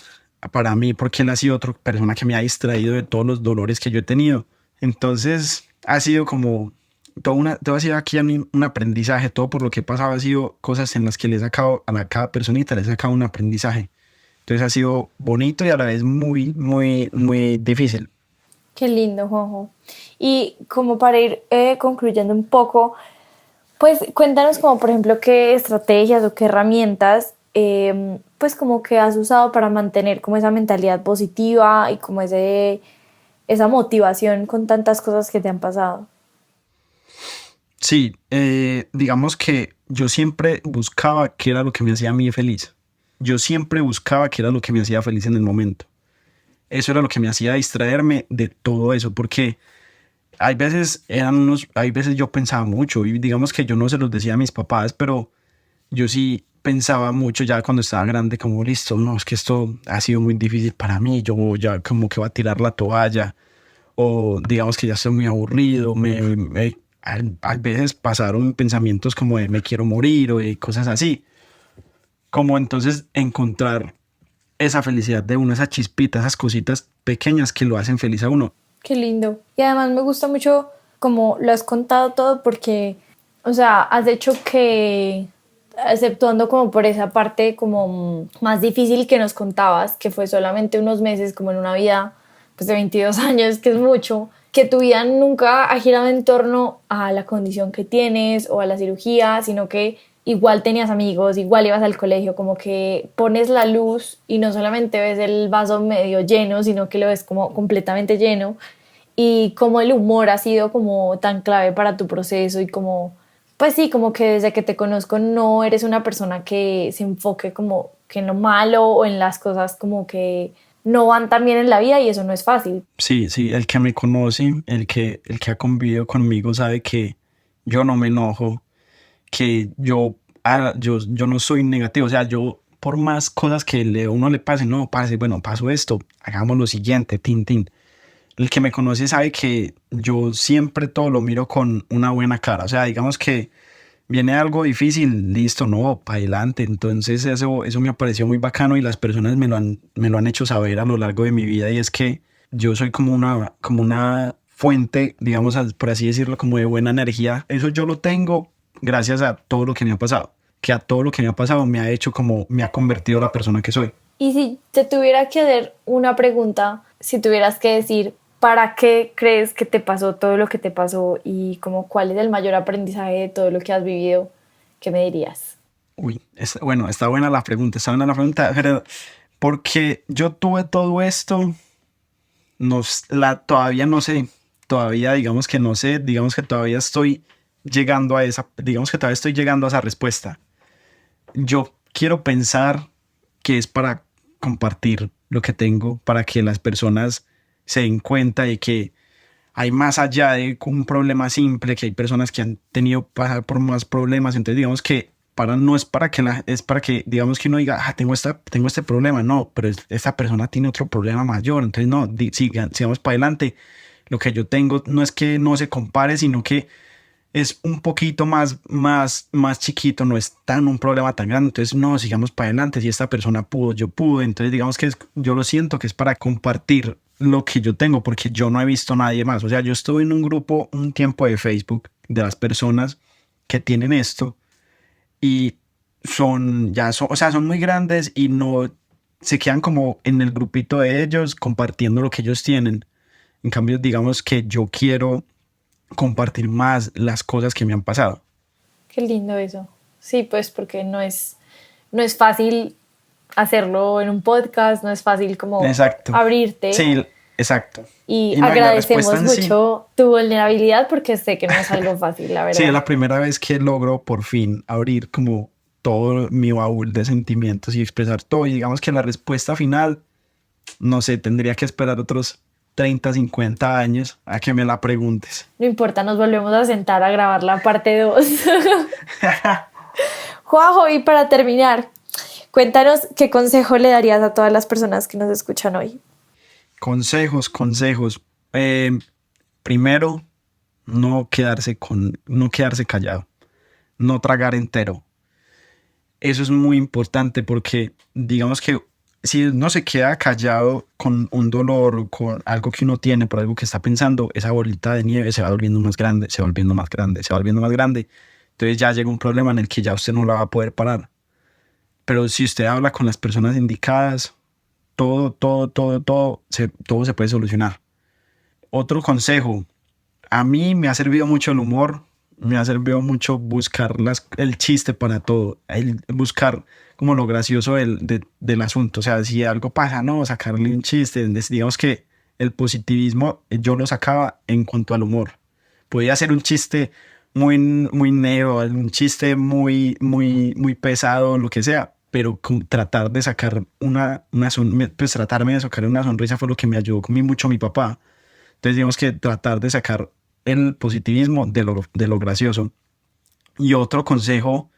para mí, porque él ha sido otra persona que me ha distraído de todos los dolores que yo he tenido. Entonces ha sido como todo ha sido aquí un aprendizaje, todo por lo que he pasado ha sido cosas en las que le he sacado a cada personita, le he sacado un aprendizaje. Entonces ha sido bonito y a la vez muy, muy, muy difícil. Qué lindo, Juanjo. Y como para ir concluyendo un poco, pues cuéntanos como por ejemplo qué estrategias o qué herramientas pues como que has usado para mantener como esa mentalidad positiva y como esa motivación con tantas cosas que te han pasado. Sí, digamos que yo siempre buscaba qué era lo que me hacía a mí feliz. Yo siempre buscaba qué era lo que me hacía feliz en el momento. Eso era lo que me hacía distraerme de todo eso, porque hay veces yo pensaba mucho y digamos que yo no se los decía a mis papás, pero yo sí pensaba mucho ya cuando estaba grande, como listo, no, es que esto ha sido muy difícil para mí, yo ya como que voy a tirar la toalla, o digamos que ya estoy muy aburrido, a veces pasaron pensamientos como de me quiero morir o de cosas así, como entonces encontrar esa felicidad de uno, esa chispita, esas cositas pequeñas que lo hacen feliz a uno. Qué lindo. Y además me gusta mucho como lo has contado todo porque, o sea, has hecho que, exceptuando como por esa parte como más difícil que nos contabas, que fue solamente unos meses como en una vida pues de 22 años, que es mucho, que tu vida nunca ha girado en torno a la condición que tienes o a la cirugía, sino que igual tenías amigos, igual ibas al colegio, como que pones la luz y no solamente ves el vaso medio lleno, sino que lo ves como completamente lleno y como el humor ha sido como tan clave para tu proceso y como, pues sí, como que desde que te conozco no eres una persona que se enfoque como que en lo malo o en las cosas como que no van tan bien en la vida y eso no es fácil. Sí, sí, el que me conoce, el que ha convivido conmigo sabe que yo no me enojo, que yo no soy negativo, o sea, yo por más cosas que uno le pase, no, pase, bueno, pasó esto, hagamos lo siguiente, tin, tin. El que me conoce sabe que yo siempre todo lo miro con una buena cara, o sea, digamos que viene algo difícil, listo, no, para adelante. Entonces eso me pareció muy bacano y las personas me lo han hecho saber a lo largo de mi vida y es que yo soy como una fuente, digamos, por así decirlo, como de buena energía. Eso yo lo tengo gracias a todo lo que me ha pasado, que a todo lo que me ha pasado me ha hecho como, me ha convertido en la persona que soy. Y si te tuviera que hacer una pregunta, si tuvieras que decir ¿para qué crees que te pasó todo lo que te pasó y como cuál es el mayor aprendizaje de todo lo que has vivido? ¿Qué me dirías? Uy, bueno, está buena la pregunta, pero porque yo tuve todo esto, todavía no sé, todavía digamos que no sé, digamos que todavía estoy llegando a digamos que todavía estoy llegando a esa respuesta. Yo quiero pensar que es para compartir lo que tengo, para que las personas se den cuenta de que hay más allá de un problema simple, que hay personas que han tenido que pasar por más problemas. Entonces digamos que no es para que es para que digamos que uno diga, tengo este problema, no, pero esta persona tiene otro problema mayor. Entonces no, sigamos para adelante. Lo que yo tengo no es que no se compare, sino que es un poquito más chiquito, no es un problema tan grande. Entonces no, sigamos para adelante. Si esta persona pudo, yo pude. Entonces digamos que yo lo siento que es para compartir lo que yo tengo, porque yo no he visto a nadie más. O sea, yo estuve en un grupo un tiempo de Facebook de las personas que tienen esto y o sea, son muy grandes y no se quedan como en el grupito de ellos compartiendo lo que ellos tienen. En cambio, digamos que yo quiero compartir más las cosas que me han pasado. Qué lindo eso. Sí, pues porque no es fácil hacerlo en un podcast, no es fácil como Exacto. abrirte. Sí, exacto. Y no, agradecemos mucho tu vulnerabilidad porque sé que no es algo fácil, la verdad. Sí, es la primera vez que logro por fin abrir como todo mi baúl de sentimientos y expresar todo. Y digamos que la respuesta final, no sé, tendría que esperar otros 30, 50 años a que me la preguntes. No importa, nos volvemos a sentar a grabar la parte 2. Juanjo, y para terminar, cuéntanos qué consejo le darías a todas las personas que nos escuchan hoy. Consejos. Primero, no quedarse callado, no tragar entero. Eso es muy importante porque digamos que si uno se queda callado con un dolor, con algo que uno tiene, por algo que está pensando, esa bolita de nieve se va volviendo más grande, se va volviendo más grande, se va volviendo más grande. Entonces ya llega un problema en el que ya usted no la va a poder parar. Pero si usted habla con las personas indicadas, todo se puede solucionar. Otro consejo, a mí me ha servido mucho el humor, me ha servido mucho buscar el chiste para todo, buscar como lo gracioso del asunto. O sea, si algo pasa, no, sacarle un chiste. Digamos que el positivismo yo lo sacaba en cuanto al humor. Podía hacer un chiste muy negro, un chiste muy pesado, lo que sea, pero tratar de sacar tratarme de sacar una sonrisa fue lo que me ayudó mucho mi papá. Entonces digamos que tratar de sacar el positivismo de lo gracioso. Y otro consejo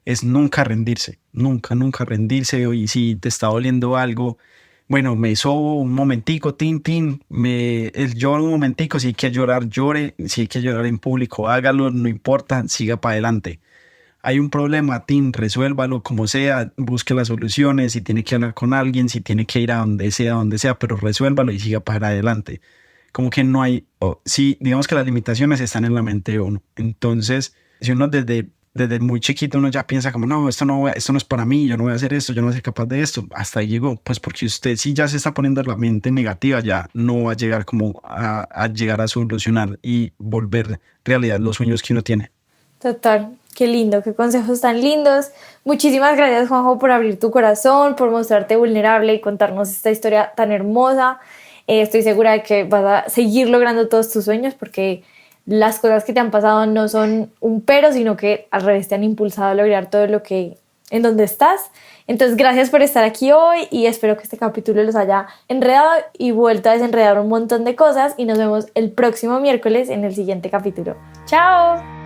es nunca rendirse, nunca rendirse. Y si te está doliendo algo, bueno, me sobo un momentico, lloro un momentico, si hay que llorar, llore, si hay que llorar en público, hágalo, no importa, siga para adelante. Hay un problema, resuélvalo como sea, busque las soluciones, si tiene que hablar con alguien, si tiene que ir a donde sea, pero resuélvalo y siga para adelante. Como que no hay, sí, digamos que las limitaciones están en la mente de uno. Entonces, si uno desde muy chiquito uno ya piensa como, no, esto no es para mí, yo no voy a hacer esto, yo no soy capaz de esto, hasta ahí llegó, pues porque usted si ya se está poniendo la mente negativa, ya no va a llegar como a llegar a solucionar y volver realidad los sueños que uno tiene. Total, qué lindo, qué consejos tan lindos. Muchísimas gracias, Juanjo, por abrir tu corazón, por mostrarte vulnerable y contarnos esta historia tan hermosa. Estoy segura de que vas a seguir logrando todos tus sueños porque las cosas que te han pasado no son un pero, sino que al revés te han impulsado a lograr todo lo que en donde estás. Entonces, gracias por estar aquí hoy y espero que este capítulo los haya enredado y vuelto a desenredar un montón de cosas y nos vemos el próximo miércoles en el siguiente capítulo. ¡Chao!